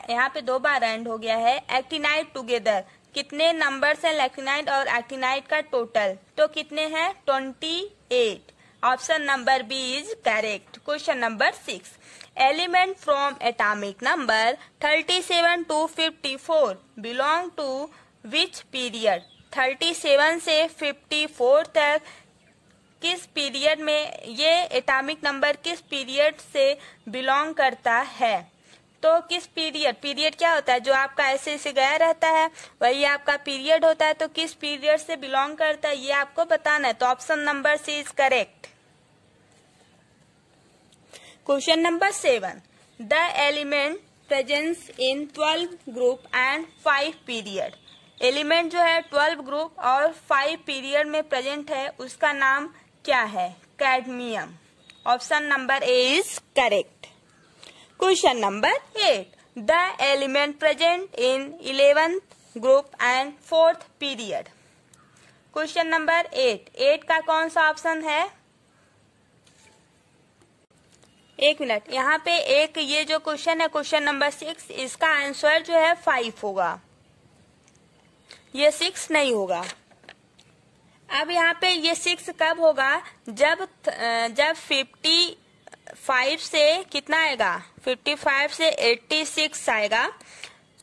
यहाँ पे 2 बार एंड हो गया है, एक्टिनाइड टुगेदर। कितने नंबर्स हैं लैटिनाइड और एक्टिनाइड का टोटल? तो कितने हैं? 28। Option number B is correct. Question number 6 element from atomic number 37 to 54 belong to which period? 37 से 54 तक किस पीरियड में ये एटॉमिक नंबर किस पीरियड से बिलोंग करता है? तो किस पीरियड, पीरियड क्या होता है? जो आपका ऐसे ऐसे गया रहता है वही आपका पीरियड होता है। तो किस पीरियड से बिलोंग करता है ये आपको बताना है। तो option number C is correct. Question number 7 the element presence in 12 group and 5 period. Element जो है 12 ग्रुप और 5 पीरियड में प्रेजेंट है, उसका नाम क्या है? Cadmium. Option number A is correct. Question number 8 the element present in 11th group and 4th period. Question number 8 का कौन सा ऑप्शन है? एक मिनट, यहाँ पे एक ये जो क्वेश्चन है क्वेश्चन नंबर 6, इसका आंसर जो है 5 होगा, ये 6 नहीं होगा। अब यहाँ पे ये 6 कब होगा? जब 55 से कितना आएगा? 55 से 86 आएगा।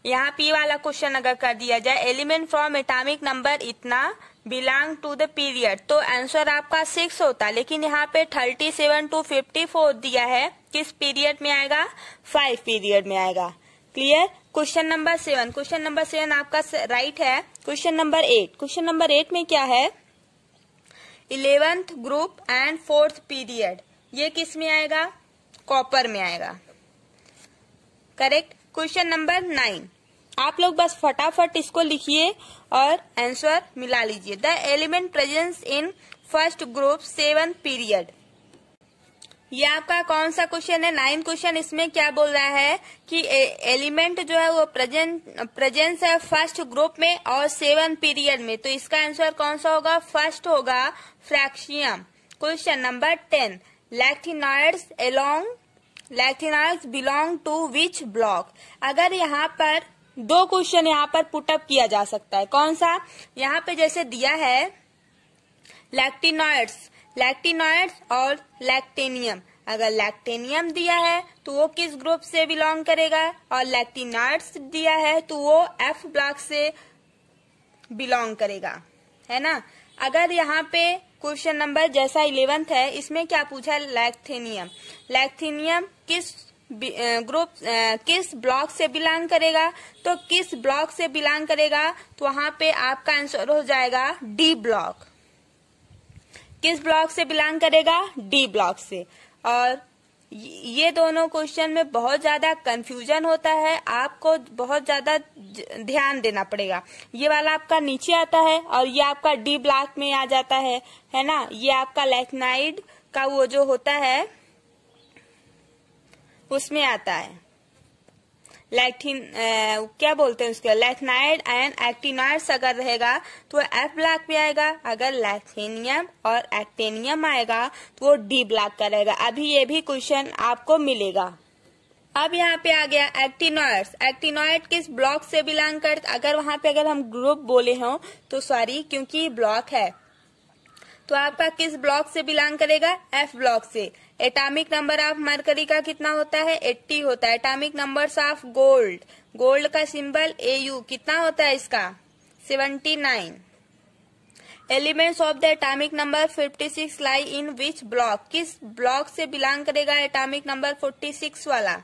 यहाँ पी वाला क्वेश्चन अगर कर दिया जाए एलिमेंट फ्रॉम एटॉमिक नंबर इतना बिलोंग टू द पीरियड, तो आंसर आपका 6 होता। लेकिन यहाँ पे 37 to 54 दिया है, किस पीरियड में आएगा? 5 पीरियड में आएगा। Clear? Question number 7, question number 7 आपका राइट है। क्वेश्चन नंबर 8, क्वेश्चन नंबर 8 में क्या है? 11th group and 4th period, ये किस में आएगा? कॉपर में आएगा। करेक्ट। क्वेश्चन नंबर 9 आप लोग बस फटाफट इसको लिखिए और आंसर मिला लीजिए। The element presence in first group 7th period, ये आपका कौन सा क्वेश्चन है? 9th question. इसमें क्या बोल रहा है कि एलिमेंट जो है वो प्रेजेंस है फर्स्ट ग्रुप में और 7th पीरियड में, तो इसका आंसर कौन सा होगा? फर्स्ट होगा, francium. Question number 10 lanthanides belong to which block. अगर यहाँ पर 2 क्वेश्चन यहाँ पर पुटअप किया जा सकता है, कौन सा? यहाँ पे जैसे दिया है लैक्टिनॉइड्स और लैक्टेनियम। अगर लैक्टेनियम दिया है तो वो किस ग्रुप से बिलोंग करेगा, और लैक्टिनॉइड्स दिया है तो वो एफ ब्लॉक से बिलोंग करेगा, है ना। अगर यहाँ पे क्वेश्चन नंबर जैसा 11th है, इसमें क्या पूछा है, लैक्थेनियम। लैक्थेनियम किस ग्रुप किस ब्लॉक से बिलोंग करेगा, तो किस ब्लॉक से बिलोंग करेगा, तो वहां पे आपका आंसर हो जाएगा डी ब्लॉक। किस ब्लॉक से बिलोंग करेगा, डी ब्लॉक से। और ये दोनों क्वेश्चन में बहुत ज्यादा कंफ्यूजन होता है, आपको बहुत ज्यादा ध्यान देना पड़ेगा। ये वाला आपका नीचे आता है और ये आपका डी ब्लॉक में आ जाता है ना। ये आपका लैक्नाइड का वो जो होता है उसमें आता है। क्या बोलते हैं उसके, लैक्नाइड एंड एक्टिनॉइड्स अगर रहेगा तो एफ ब्लॉक पे आएगा, अगर लैक्थेनियम और एक्टेनियम आएगा तो वो डी ब्लॉक का रहेगा। अभी ये भी क्वेश्चन आपको मिलेगा। अब यहाँ पे आ गया एक्टिनॉइड्स। एक्टिनॉइड किस ब्लॉक से बिलोंग करते, अगर वहां पे अगर हम ग्रुप बोले हों तो सॉरी, क्योंकि ब्लॉक है तो आपका किस ब्लॉक से बिलोंग करेगा, एफ ब्लॉक से। एटॉमिक नंबर ऑफ मरकरी का कितना होता है, 80 होता है। Atomic numbers of gold, gold का सिंबल AU, कितना होता है इसका, 79। Elements of the atomic number 56 lie in which block, किस ब्लॉक से बिलोंग करेगा एटॉमिक नंबर 46 वाला।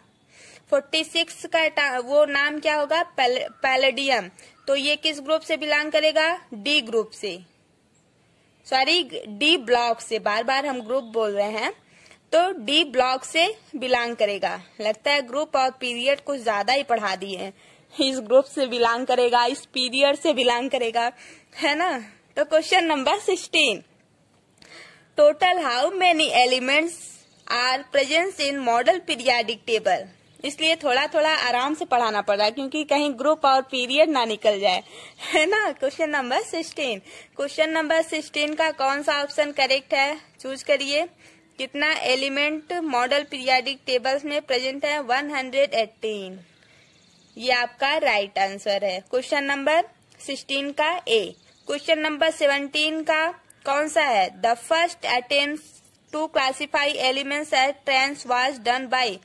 46 का वो नाम क्या होगा, पैलेडियम। तो ये किस ग्रुप से बिलोंग करेगा, डी ग्रुप से, सॉरी डी ब्लॉक से। बार बार हम ग्रुप बोल रहे हैं, तो डी ब्लॉक से बिलोंग करेगा। लगता है ग्रुप और पीरियड कुछ ज्यादा ही पढ़ा दिए हैं। इस ग्रुप से बिलोंग करेगा, इस पीरियड से बिलोंग करेगा, है ना। तो question number 16, total how many elements are present in model periodic table. इसलिए थोड़ा थोड़ा आराम से पढ़ाना पड़ रहा है, क्योंकि कहीं ग्रुप और पीरियड ना निकल जाए, है ना। क्वेश्चन नंबर 16, क्वेश्चन नंबर 16 का कौन सा ऑप्शन करेक्ट है, चूज करिए। कितना एलिमेंट मॉडल पीरियाडिक टेबल्स में प्रेजेंट है, 118। ये आपका राइट आंसर है क्वेश्चन नंबर 16 का ए। क्वेश्चन नंबर 17 का कौन सा है, the first attempt to classify elements at trans was done by.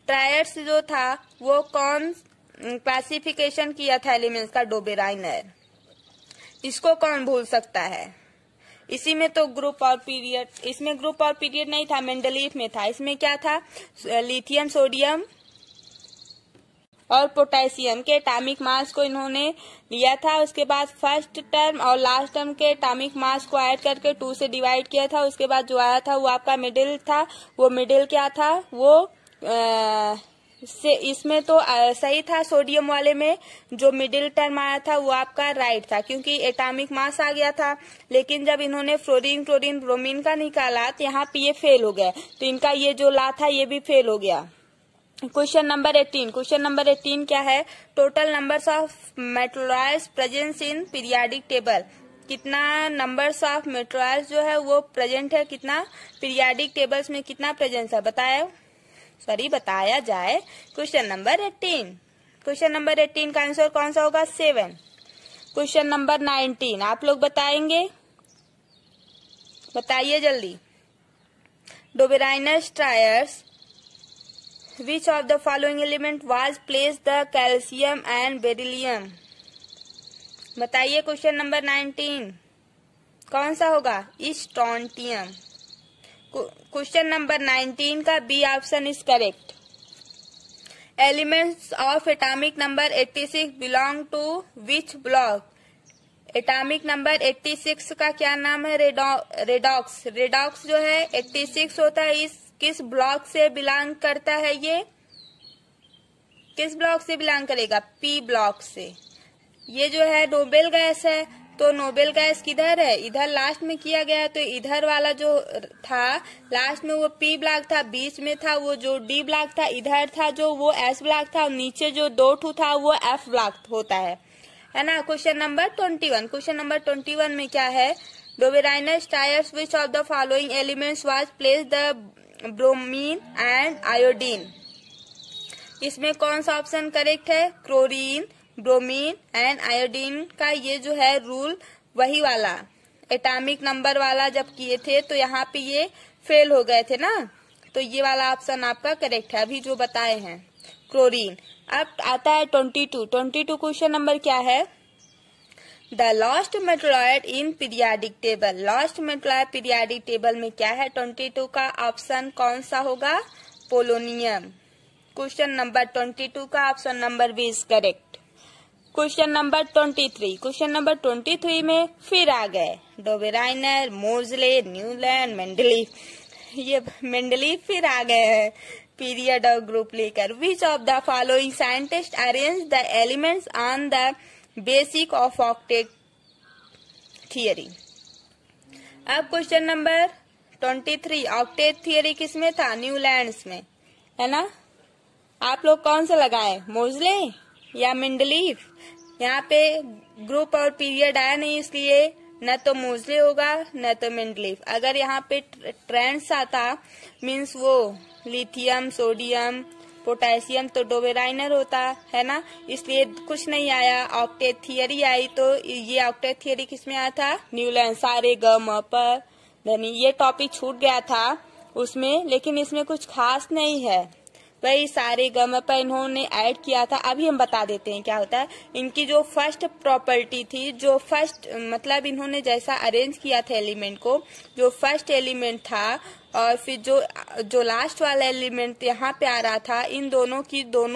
Triads जो था वो कौन क्लासिफिकेशन किया था एलिमेंट्स का, डोबेराइनर। इसको कौन भूल सकता है। इसी में तो ग्रुप और पीरियड, इसमें ग्रुप और पीरियड नहीं था, मेंडलीफ में था। इसमें क्या था, लिथियम, सोडियम और पोटेशियम के एटॉमिक मास को इन्होंने लिया था। उसके बाद फर्स्ट टर्म और लास्ट टर्म के एटॉमिक मास को ऐड करके 2 से डिवाइड किया था। उसके बाद जो आया था वो आपका मिडिल था। वो मिडिल क्या था, वो इसमें तो सही था, सोडियम वाले में जो मिडिल टर्म आया था वो आपका राइट था, क्योंकि एटॉमिक मास आ गया था। लेकिन जब इन्होंने फ्लोरीन, क्लोरीन, ब्रोमीन का निकाला तो यहाँ पे ये फेल हो गया, तो इनका ये जो ला था ये भी फेल हो गया। क्वेश्चन नंबर 18, क्वेश्चन नंबर 18 क्या है, total numbers of metalloids present in periodic table. कितना नंबर्स ऑफ मेटलॉइड्स जो है वो प्रेजेंट है, कितना पीरियाडिक टेबल्स में कितना प्रेजेंस है, बताया जाए। क्वेश्चन नंबर 18, क्वेश्चन नंबर 18 का आंसर कौन सा होगा, 7। क्वेश्चन नंबर 19 आप लोग बताएंगे, बताइए जल्दी। Döbereiner's triads, which of the following element was placed the calcium and beryllium। बताइए क्वेश्चन नंबर 19 कौन सा होगा, स्ट्रोंटियम। क्वेश्चन नंबर 19 का B option is correct. Elements of atomic number 86 belong to which block. Atomic number 86 का क्या नाम है, redox. Redox जो है 86 होता है, इस किस ब्लॉक से बिलोंग करता है, ये किस ब्लॉक से बिलोंग करेगा, पी ब्लॉक से। ये जो है नोबेल गैस है, तो नोबेल गैस किधर है, इधर लास्ट में किया गया है, तो इधर वाला जो था लास्ट में वो पी ब्लॉक था, बीच में था वो जो डी ब्लॉक था, इधर था जो वो एस ब्लॉक था, और नीचे जो 2 था वो एफ ब्लॉक होता है ना। क्वेश्चन नंबर 21, क्वेश्चन नंबर 21 में क्या है, Döbereiner's triads which of the following elements was placed the bromine and iodine. इसमें कौन सा ऑप्शन करेक्ट है, क्लोरीन, ब्रोमीन एंड आयोडीन का ये जो है रूल वही वाला एटॉमिक नंबर वाला जब किए थे तो यहाँ पे ये फेल हो गए थे ना, तो ये वाला ऑप्शन आपका करेक्ट है अभी जो बताए हैं, क्लोरीन। अब आता है 22 क्वेश्चन नंबर क्या है, the last metalloid in periodic table. Last metalloid periodic table में क्या है? 22 का ऑप्शन कौन सा होगा? पोलोनियम। क्वेश्चन नंबर 22 का option number B is correct. Question number 23। Question number 23 में फिर आ गए डोबेराइनर, मोजले, न्यूलैंड, मेंडलीफ। ये मेंडलीफ फिर आ गए हैं पीरियड और ग्रुप लेकर। विच of the following scientist arrange the elements on the basic of octet theory. अब क्वेश्चन नंबर 23, ऑक्टेट थियरी किसमें था? न्यूलैंड्स में, है ना? आप लोग कौन सा लगाए, मोजले या मेंडलीफ? यहाँ पे ग्रुप और पीरियड आया नहीं, इसलिए न तो मोजले होगा न तो मेंडलीफ। अगर यहाँ पे ट्रेंड्स आता मीन्स वो लिथियम, सोडियम, पोटेशियम, तो डोबेराइनर होता, है ना? इसलिए कुछ नहीं आया, ऑक्टेट थियरी आई। तो ये ऑक्टेट थियरी किसमें आया था? न्यूलैंड। सारे ग म प धनी, ये टॉपिक छूट गया था उसमें, लेकिन इसमें कुछ खास नहीं है। वही सारे ग म प इन्होंने ऐड किया था। अभी हम बता देते हैं क्या होता है। इनकी जो फर्स्ट प्रॉपर्टी थी, जो फर्स्ट मतलब इन्होंने जैसा अरेंज किया था एलिमेंट को, जो फर्स्ट एलिमेंट था और फिर जो लास्ट वाला एलिमेंट यहाँ पे आ रहा था, इन दोनों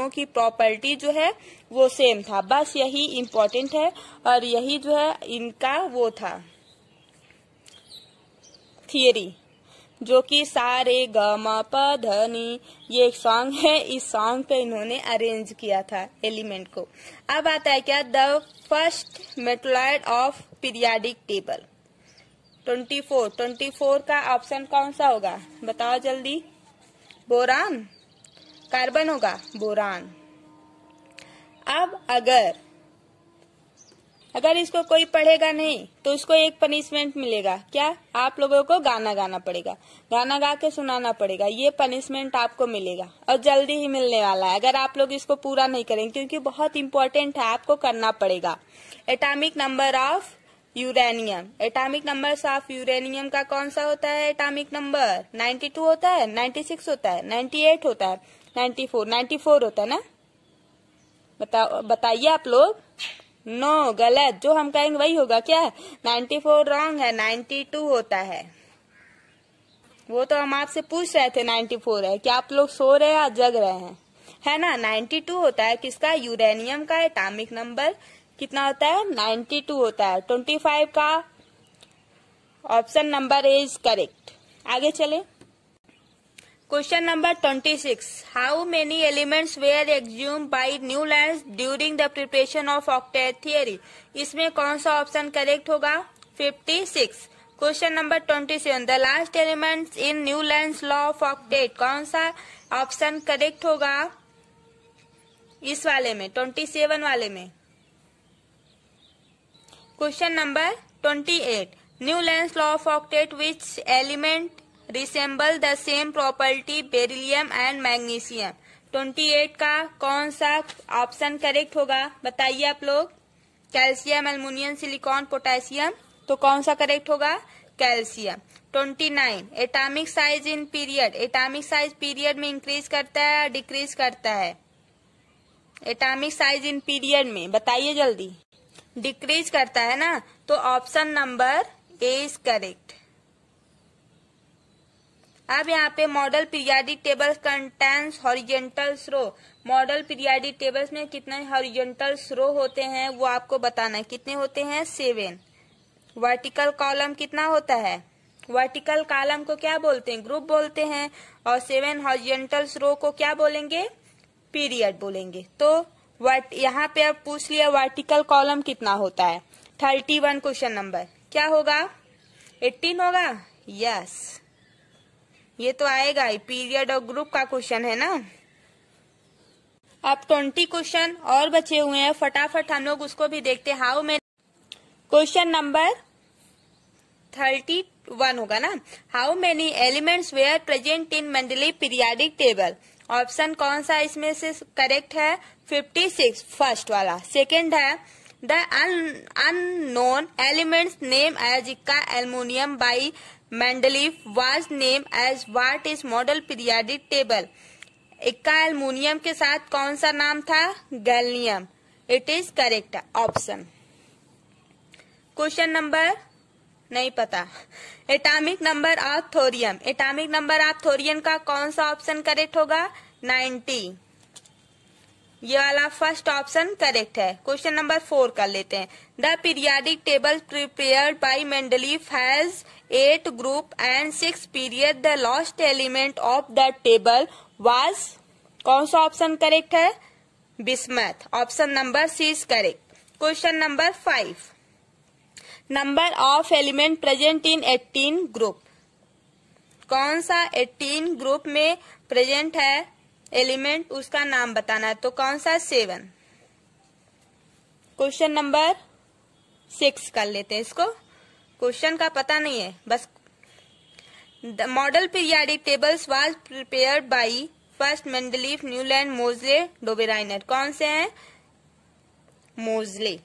की प्रॉपर्टी जो है वो सेम था। बस यही इम्पोर्टेंट है और यही जो है इनका वो था थियरी, जो कि सारे ग म प ध नि, ये एक सॉन्ग है, इस सॉन्ग पे इन्होंने अरेंज किया था एलिमेंट को। अब आता है क्या? The first metalloid of periodic table. 24 का ऑप्शन कौन सा होगा? बताओ जल्दी। बोरान, कार्बन होगा, बोरान। अब अगर इसको कोई पढ़ेगा नहीं तो इसको एक पनिशमेंट मिलेगा। क्या? आप लोगों को गाना गाना पड़ेगा, गाना गा के सुनाना पड़ेगा। ये पनिशमेंट आपको मिलेगा और जल्दी ही मिलने वाला है अगर आप लोग इसको पूरा नहीं करेंगे, क्योंकि बहुत इंपॉर्टेंट है, आपको करना पड़ेगा। Atomic number of uranium. Atomic number of uranium का कौन सा होता है? एटॉमिक नंबर 92 होता है, 96 होता है, 98 होता है, 94 होता है ना? बताइए आप लोग। नो, गलत। जो हम कहेंगे वही होगा। क्या? 94 रॉन्ग है, 92 होता है। वो तो हम आपसे पूछ रहे थे 94 है, क्या आप लोग सो रहे हैं या जग रहे हैं? है ना? 92 होता है किसका? यूरेनियम का एटॉमिक नंबर कितना होता है? 92 होता है। 25 का ऑप्शन नंबर इज करेक्ट। आगे चले। Question number 26, how many elements were assumed by Newlands during the preparation of octet theory. इसमें कौन सा ऑप्शन करेक्ट होगा? 56। Question number 27, the last elements in Newlands law of octet. कौन सा option correct होगा इस वाले में, 27 वाले में? Question number 28, Newlands law of octet which element resemble the same property beryllium and magnesium. 28 का कौन सा ऑप्शन करेक्ट होगा? बताइए आप लोग। कैल्शियम, एल्युमिनियम, सिलिकॉन, पोटेशियम, तो कौन सा करेक्ट होगा? Calcium. 29, atomic size in period. Atomic size period में इंक्रीज करता है या डिक्रीज करता है? एटॉमिक साइज इन पीरियड में बताइए जल्दी। डिक्रीज करता है ना, तो option number A is correct. अब यहाँ पे model periodic tables contains horizontal row. Model periodic tables में कितने हॉरिजॉन्टल रो होते हैं वो आपको बताना है। कितने होते हैं? 7। वर्टिकल कॉलम कितना होता है? वर्टिकल कॉलम को क्या बोलते हैं? ग्रुप बोलते हैं। और 7 हॉरिजॉन्टल रो को क्या बोलेंगे? पीरियड बोलेंगे। तो यहाँ पे अब पूछ लिया वर्टिकल कॉलम कितना होता है। 31 क्वेश्चन नंबर क्या होगा? 18 होगा। यस, ये तो आएगा ही, पीरियड और ग्रुप का क्वेश्चन है ना। अब 20 क्वेश्चन और बचे हुए हैं, फटाफट हम लोग उसको भी देखते हैं। हाउ मेनी, क्वेश्चन नंबर 31 होगा ना। How many elements were present in Mendeleev periodic table. Option कौन सा इसमें से करेक्ट है? 56 फर्स्ट वाला। सेकेंड है the unknown elements name as eka aluminium by Mendeleev was named as what is model periodic table। इक्का एल्युमिनियम के साथ कौन सा नाम था? Gallium. It is correct option. Question number नहीं पता। Atomic number of thorium, atomic number of thorium का कौन सा ऑप्शन करेक्ट होगा? 90। ये वाला फर्स्ट ऑप्शन करेक्ट है। क्वेश्चन नंबर 4 कर लेते हैं। The periodic table prepared by Mendeleev has 8 group and 6 period. The last element of the table was, कौन सा ऑप्शन करेक्ट है? Bismuth. Option number C is correct. Question number 5, number of element present in 18 group, कौन सा 18 group में present है element, उसका नाम बताना है। तो कौन सा? 7। क्वेश्चन नंबर 6 कर लेते हैं इसको। क्वेश्चन का पता नहीं है बस। The model periodic tables was prepared by first Mendeleev, Newland, Moseley, Dobereiner. कौन से हैं? Moseley.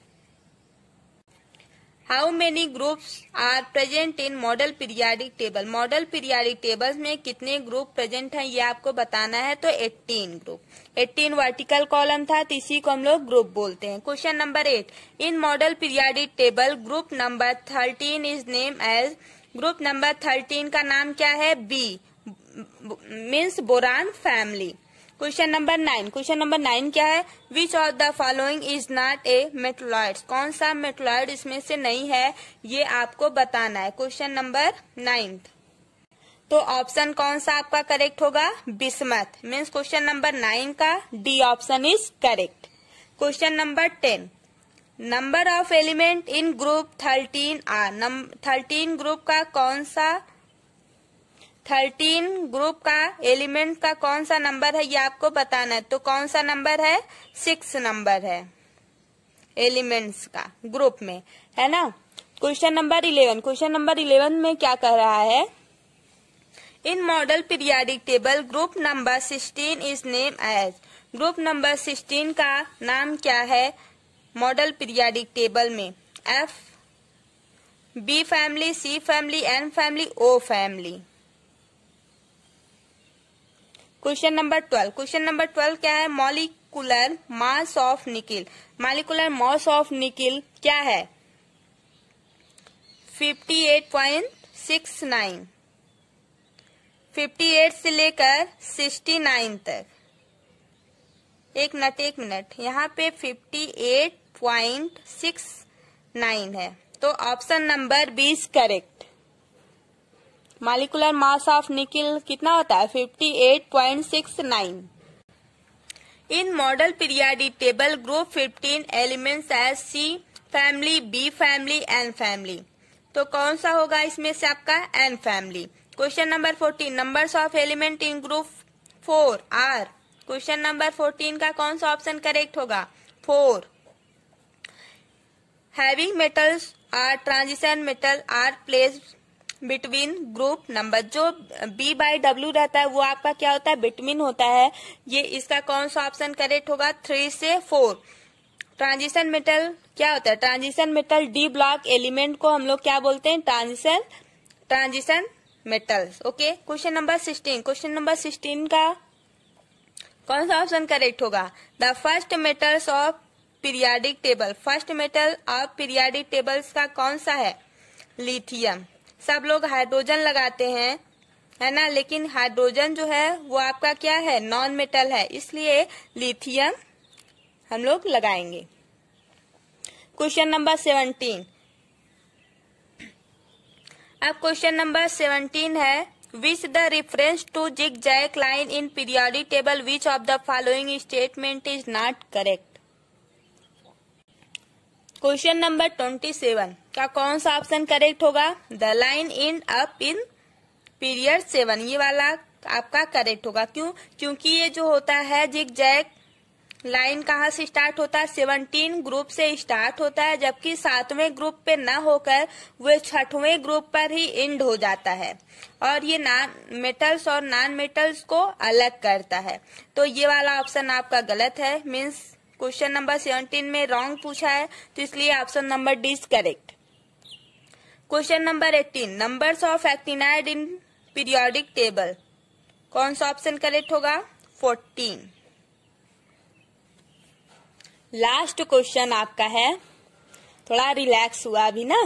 How many groups are present in model periodic table, model periodic tables में कितने ग्रुप प्रेजेंट हैं ये आपको बताना है। तो 18 ग्रुप। 18 वर्टिकल कॉलम था तो इसी को हम लोग ग्रुप बोलते हैं। Question number 8, in model periodic table group number 13 is name as, group number 13 का नाम क्या है? B means boron family. Question number 9, question number 9 क्या है? Which of the following is not a metalloid, कौन सा मेटलॉइड इसमें से नहीं है ये आपको बताना है। क्वेश्चन नंबर 9, तो ऑप्शन कौन सा आपका करेक्ट होगा? बिस्मथ। मीन्स क्वेश्चन नंबर 9 का D option is correct. Question number 10, number of element in group 13 are, 13 group का कौन सा, 13 ग्रुप का एलिमेंट का कौन सा नंबर है ये आपको बताना है। तो कौन सा नंबर है? 6 नंबर है एलिमेंट्स का ग्रुप में, है ना। क्वेश्चन नंबर 11, क्वेश्चन नंबर 11 में क्या कह रहा है? In model periodic table group number 16 is name as, group number 16 का नाम क्या है मॉडल पीरियाडिक टेबल में? F, B family, C family, N family, O family. Question number 12, question number 12 क्या है? Molecular mass of nickel, molecular mass of nickel क्या है? 58.69, 58 से लेकर 69 तक। एक मिनट, यहाँ पे 58.69 है तो option number 20 correct. Molecular mass of nickel कितना होता है? 58.69। In model periodic table group 15 elements as C family, B family, N family. तो कौन सा होगा इसमें से आपका? N family. Question number 14, numbers of element in group 4 are, question number 14 का कौन सा ऑप्शन करेक्ट होगा? 4। Having metals are transition metal are placed between group number, जो B बाई W रहता है वो आपका क्या होता है? बिटवीन होता है। ये इसका कौन सा ऑप्शन करेक्ट होगा? 3 से 4। ट्रांजिशन मेटल क्या होता है? Transition metal D block element को हम लोग क्या बोलते हैं? Transition metals. Okay. Question number 16, question number 16 का कौन सा ऑप्शन करेक्ट होगा? The first metals of periodic table, first metal of periodic tables का कौन सा है? लिथियम। सब लोग हाइड्रोजन लगाते हैं, है ना, लेकिन हाइड्रोजन जो है वो आपका क्या है? नॉन मेटल है, इसलिए लिथियम हम लोग लगाएंगे। क्वेश्चन नंबर 17, अब क्वेश्चन नंबर 17 है, which the reference to zigzag line in periodic table, which of the following statement is not correct. Question number 27 का कौन सा ऑप्शन करेक्ट होगा? The line in up in period 7, ये वाला आपका correct होगा। क्यों? क्योंकि ये जो होता है जिगजैग लाइन कहाँ से स्टार्ट होता है? 17 ग्रुप से स्टार्ट होता है, जबकि 7वें ग्रुप पे न होकर वो 6वें ग्रुप पर ही एंड हो जाता है और ये मेटल्स और नॉन मेटल्स को अलग करता है। तो ये वाला ऑप्शन आपका गलत है, मीन्स क्वेश्चन नंबर 17 में रॉन्ग पूछा है, तो इसलिए option number D is correct. Question number 18, numbers of actinide in periodic table, कौन सा ऑप्शन करेक्ट होगा? 14। लास्ट क्वेश्चन आपका है, थोड़ा रिलैक्स हुआ अभी ना।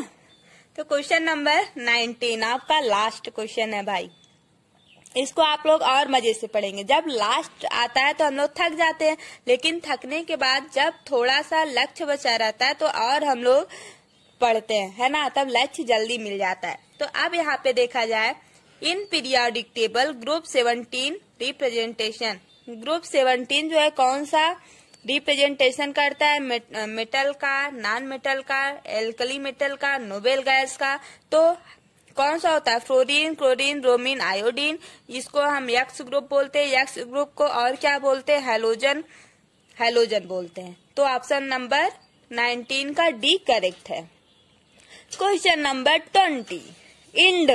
तो क्वेश्चन नंबर 19 आपका लास्ट क्वेश्चन है भाई। इसको आप लोग और मजे से पढ़ेंगे। जब लास्ट आता है तो हम लोग थक जाते हैं, लेकिन थकने के बाद जब थोड़ा सा लक्ष्य बचा रहता है तो और हम लोग पढ़ते हैं, है ना, तब लक्ष्य जल्दी मिल जाता है। तो अब यहाँ पे देखा जाए, इन periodic table group 17 representation. Group 17 जो है कौन सा रिप्रेजेंटेशन करता है? मेटल का, नॉन मेटल का, एल्कली मेटल का, नोबेल गैस का। तो कौन सा होता है? Fluorine, chlorine, bromine, iodine. इसको हम एक्स ग्रुप बोलते हैं। एक्स ग्रुप को और क्या बोलते हैं? हैलोजन, हैलोजन बोलते हैं। तो ऑप्शन नंबर 19 का डी करेक्ट है। क्वेश्चन नंबर 20 इंड,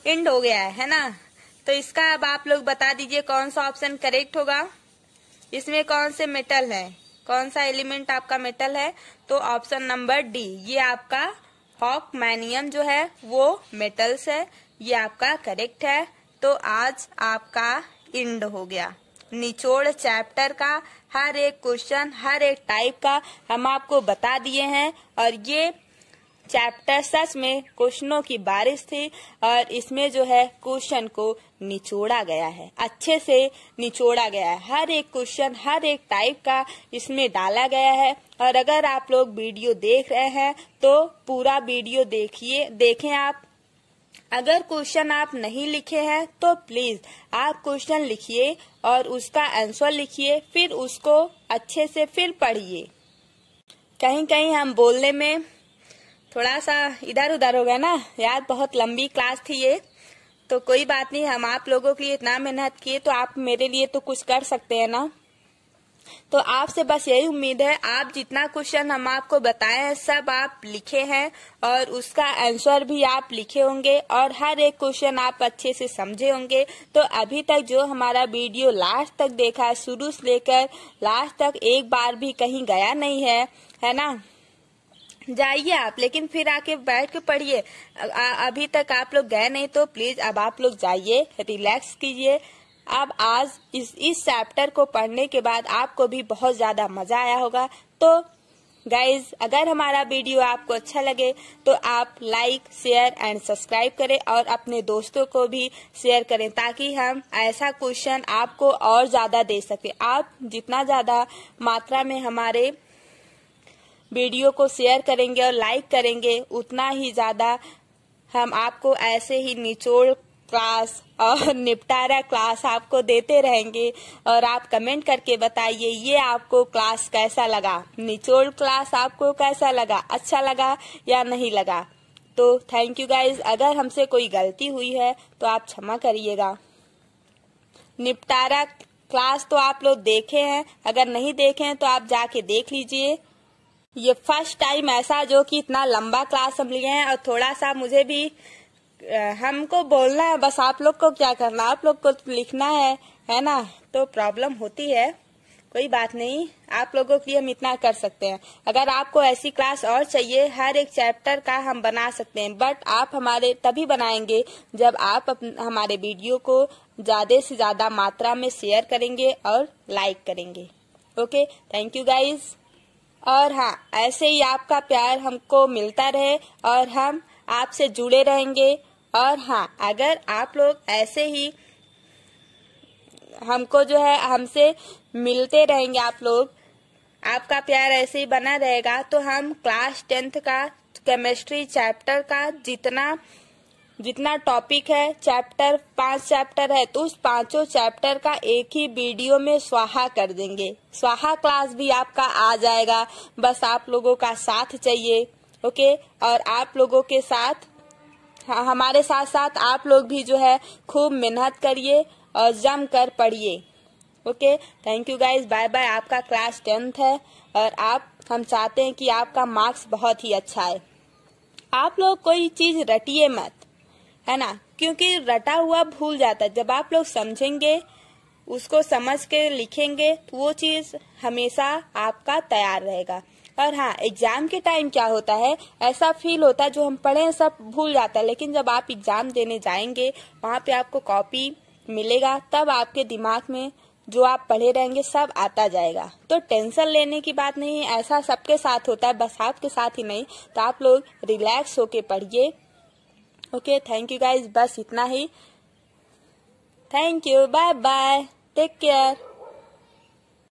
इंड हो गया है ना। तो इसका अब आप लोग बता दीजिए कौन सा ऑप्शन करेक्ट होगा। इसमें कौन से मेटल है, कौन सा एलिमेंट आपका मेटल है? तो ऑप्शन नंबर डी, ये आपका हॉफमैनियम जो है वो मेटल्स है, ये आपका करेक्ट है। तो आज आपका इंड हो गया। निचोड़ चैप्टर का हर एक क्वेश्चन, हर एक टाइप का हम आपको बता दिए हैं। और ये चैप्टर सच में क्वेश्चनों की बारिश थी, और इसमें जो है क्वेश्चन को निचोड़ा गया है, अच्छे से निचोड़ा गया है। हर एक क्वेश्चन, हर एक टाइप का इसमें डाला गया है। और अगर आप लोग वीडियो देख रहे हैं तो पूरा वीडियो देखें आप। अगर क्वेश्चन आप नहीं लिखे हैं तो प्लीज आप क्वेश्चन लिखिए और उसका आंसर लिखिए, फिर उसको अच्छे से फिर पढ़िए। कहीं कहीं हम बोलने में थोड़ा सा इधर उधर हो गया ना यार, बहुत लंबी क्लास थी ये, तो कोई बात नहीं। हम आप लोगों के लिए इतना मेहनत किए तो आप मेरे लिए तो कुछ कर सकते हैं ना। तो आपसे बस यही उम्मीद है, आप जितना क्वेश्चन हम आपको बताए हैं सब आप लिखे हैं और उसका आंसर भी आप लिखे होंगे और हर एक क्वेश्चन आप अच्छे से समझे होंगे। तो अभी तक जो हमारा वीडियो लास्ट तक देखा है, शुरू से लेकर लास्ट तक एक बार भी कहीं गया नहीं है ना, जाइए आप, लेकिन फिर आके बैठ के पढ़िए। अभी तक आप लोग गए नहीं तो प्लीज अब आप लोग जाइए, रिलैक्स कीजिए। अब आज इस चैप्टर को पढ़ने के बाद आपको भी बहुत ज्यादा मजा आया होगा। तो गाइज, अगर हमारा वीडियो आपको अच्छा लगे तो आप लाइक, शेयर एंड सब्सक्राइब करें और अपने दोस्तों को भी शेयर करें, ताकि हम ऐसा क्वेश्चन आपको और ज्यादा दे सके। आप जितना ज्यादा मात्रा में हमारे वीडियो को शेयर करेंगे और लाइक करेंगे, उतना ही ज्यादा हम आपको ऐसे ही निचोड़ क्लास और निपटारा क्लास आपको देते रहेंगे। और आप कमेंट करके बताइए ये आपको क्लास कैसा लगा, निचोड़ क्लास आपको कैसा लगा, अच्छा लगा या नहीं लगा। तो थैंक यू गाइज। अगर हमसे कोई गलती हुई है तो आप क्षमा करिएगा। निपटारा क्लास तो आप लोग देखे हैं, अगर नहीं देखे हैं तो आप जाके देख लीजिए। ये फर्स्ट टाइम ऐसा जो कि इतना लंबा क्लास हम लिए हैं, और थोड़ा सा मुझे भी हमको बोलना है, बस आप लोग को क्या करना, आप लोग को लिखना है ना। तो प्रॉब्लम होती है, कोई बात नहीं, आप लोगों के लिए हम इतना कर सकते हैं। अगर आपको ऐसी क्लास और चाहिए, हर एक चैप्टर का हम बना सकते हैं, बट आप हमारे तभी बनाएंगे जब आप हमारे वीडियो को ज्यादा से ज्यादा मात्रा में शेयर करेंगे और लाइक करेंगे। Okay, thank you guys. और हाँ, ऐसे ही आपका प्यार हमको मिलता रहे और हम आपसे जुड़े रहेंगे। और हाँ, अगर आप लोग ऐसे ही हमको जो है हमसे मिलते रहेंगे, आप लोग, आपका प्यार ऐसे ही बना रहेगा, तो हम क्लास 10th का केमिस्ट्री चैप्टर का जितना टॉपिक है, चैप्टर 5 चैप्टर है, तो उस 5 चैप्टर का एक ही वीडियो में स्वाहा कर देंगे। स्वाहा क्लास भी आपका आ जाएगा, बस आप लोगों का साथ चाहिए। ओके, और आप लोगों के साथ हमारे साथ साथ आप लोग भी जो है खूब मेहनत करिए और जम कर पढ़िए। Okay, thank you guys, bye bye. आपका क्लास 10th है और हम चाहते हैं कि आपका मार्क्स बहुत ही अच्छा है। आप लोग कोई चीज रटिए मत, है ना, क्योंकि रटा हुआ भूल जाता है। जब आप लोग समझेंगे, उसको समझ के लिखेंगे, तो वो चीज हमेशा आपका तैयार रहेगा। और हाँ, एग्जाम के टाइम क्या होता है, ऐसा फील होता है जो हम पढ़े सब भूल जाता है, लेकिन जब आप एग्जाम देने जाएंगे, वहाँ पे आपको कॉपी मिलेगा, तब आपके दिमाग में जो आप पढ़े रहेंगे सब आता जाएगा। तो टेंशन लेने की बात नहीं है, ऐसा सबके साथ होता है, बस आपके साथ ही नहीं। तो आप लोग रिलैक्स होके पढ़िए। ओके, थैंक यू गाइज, बस इतना ही। Thank you, bye bye, take care.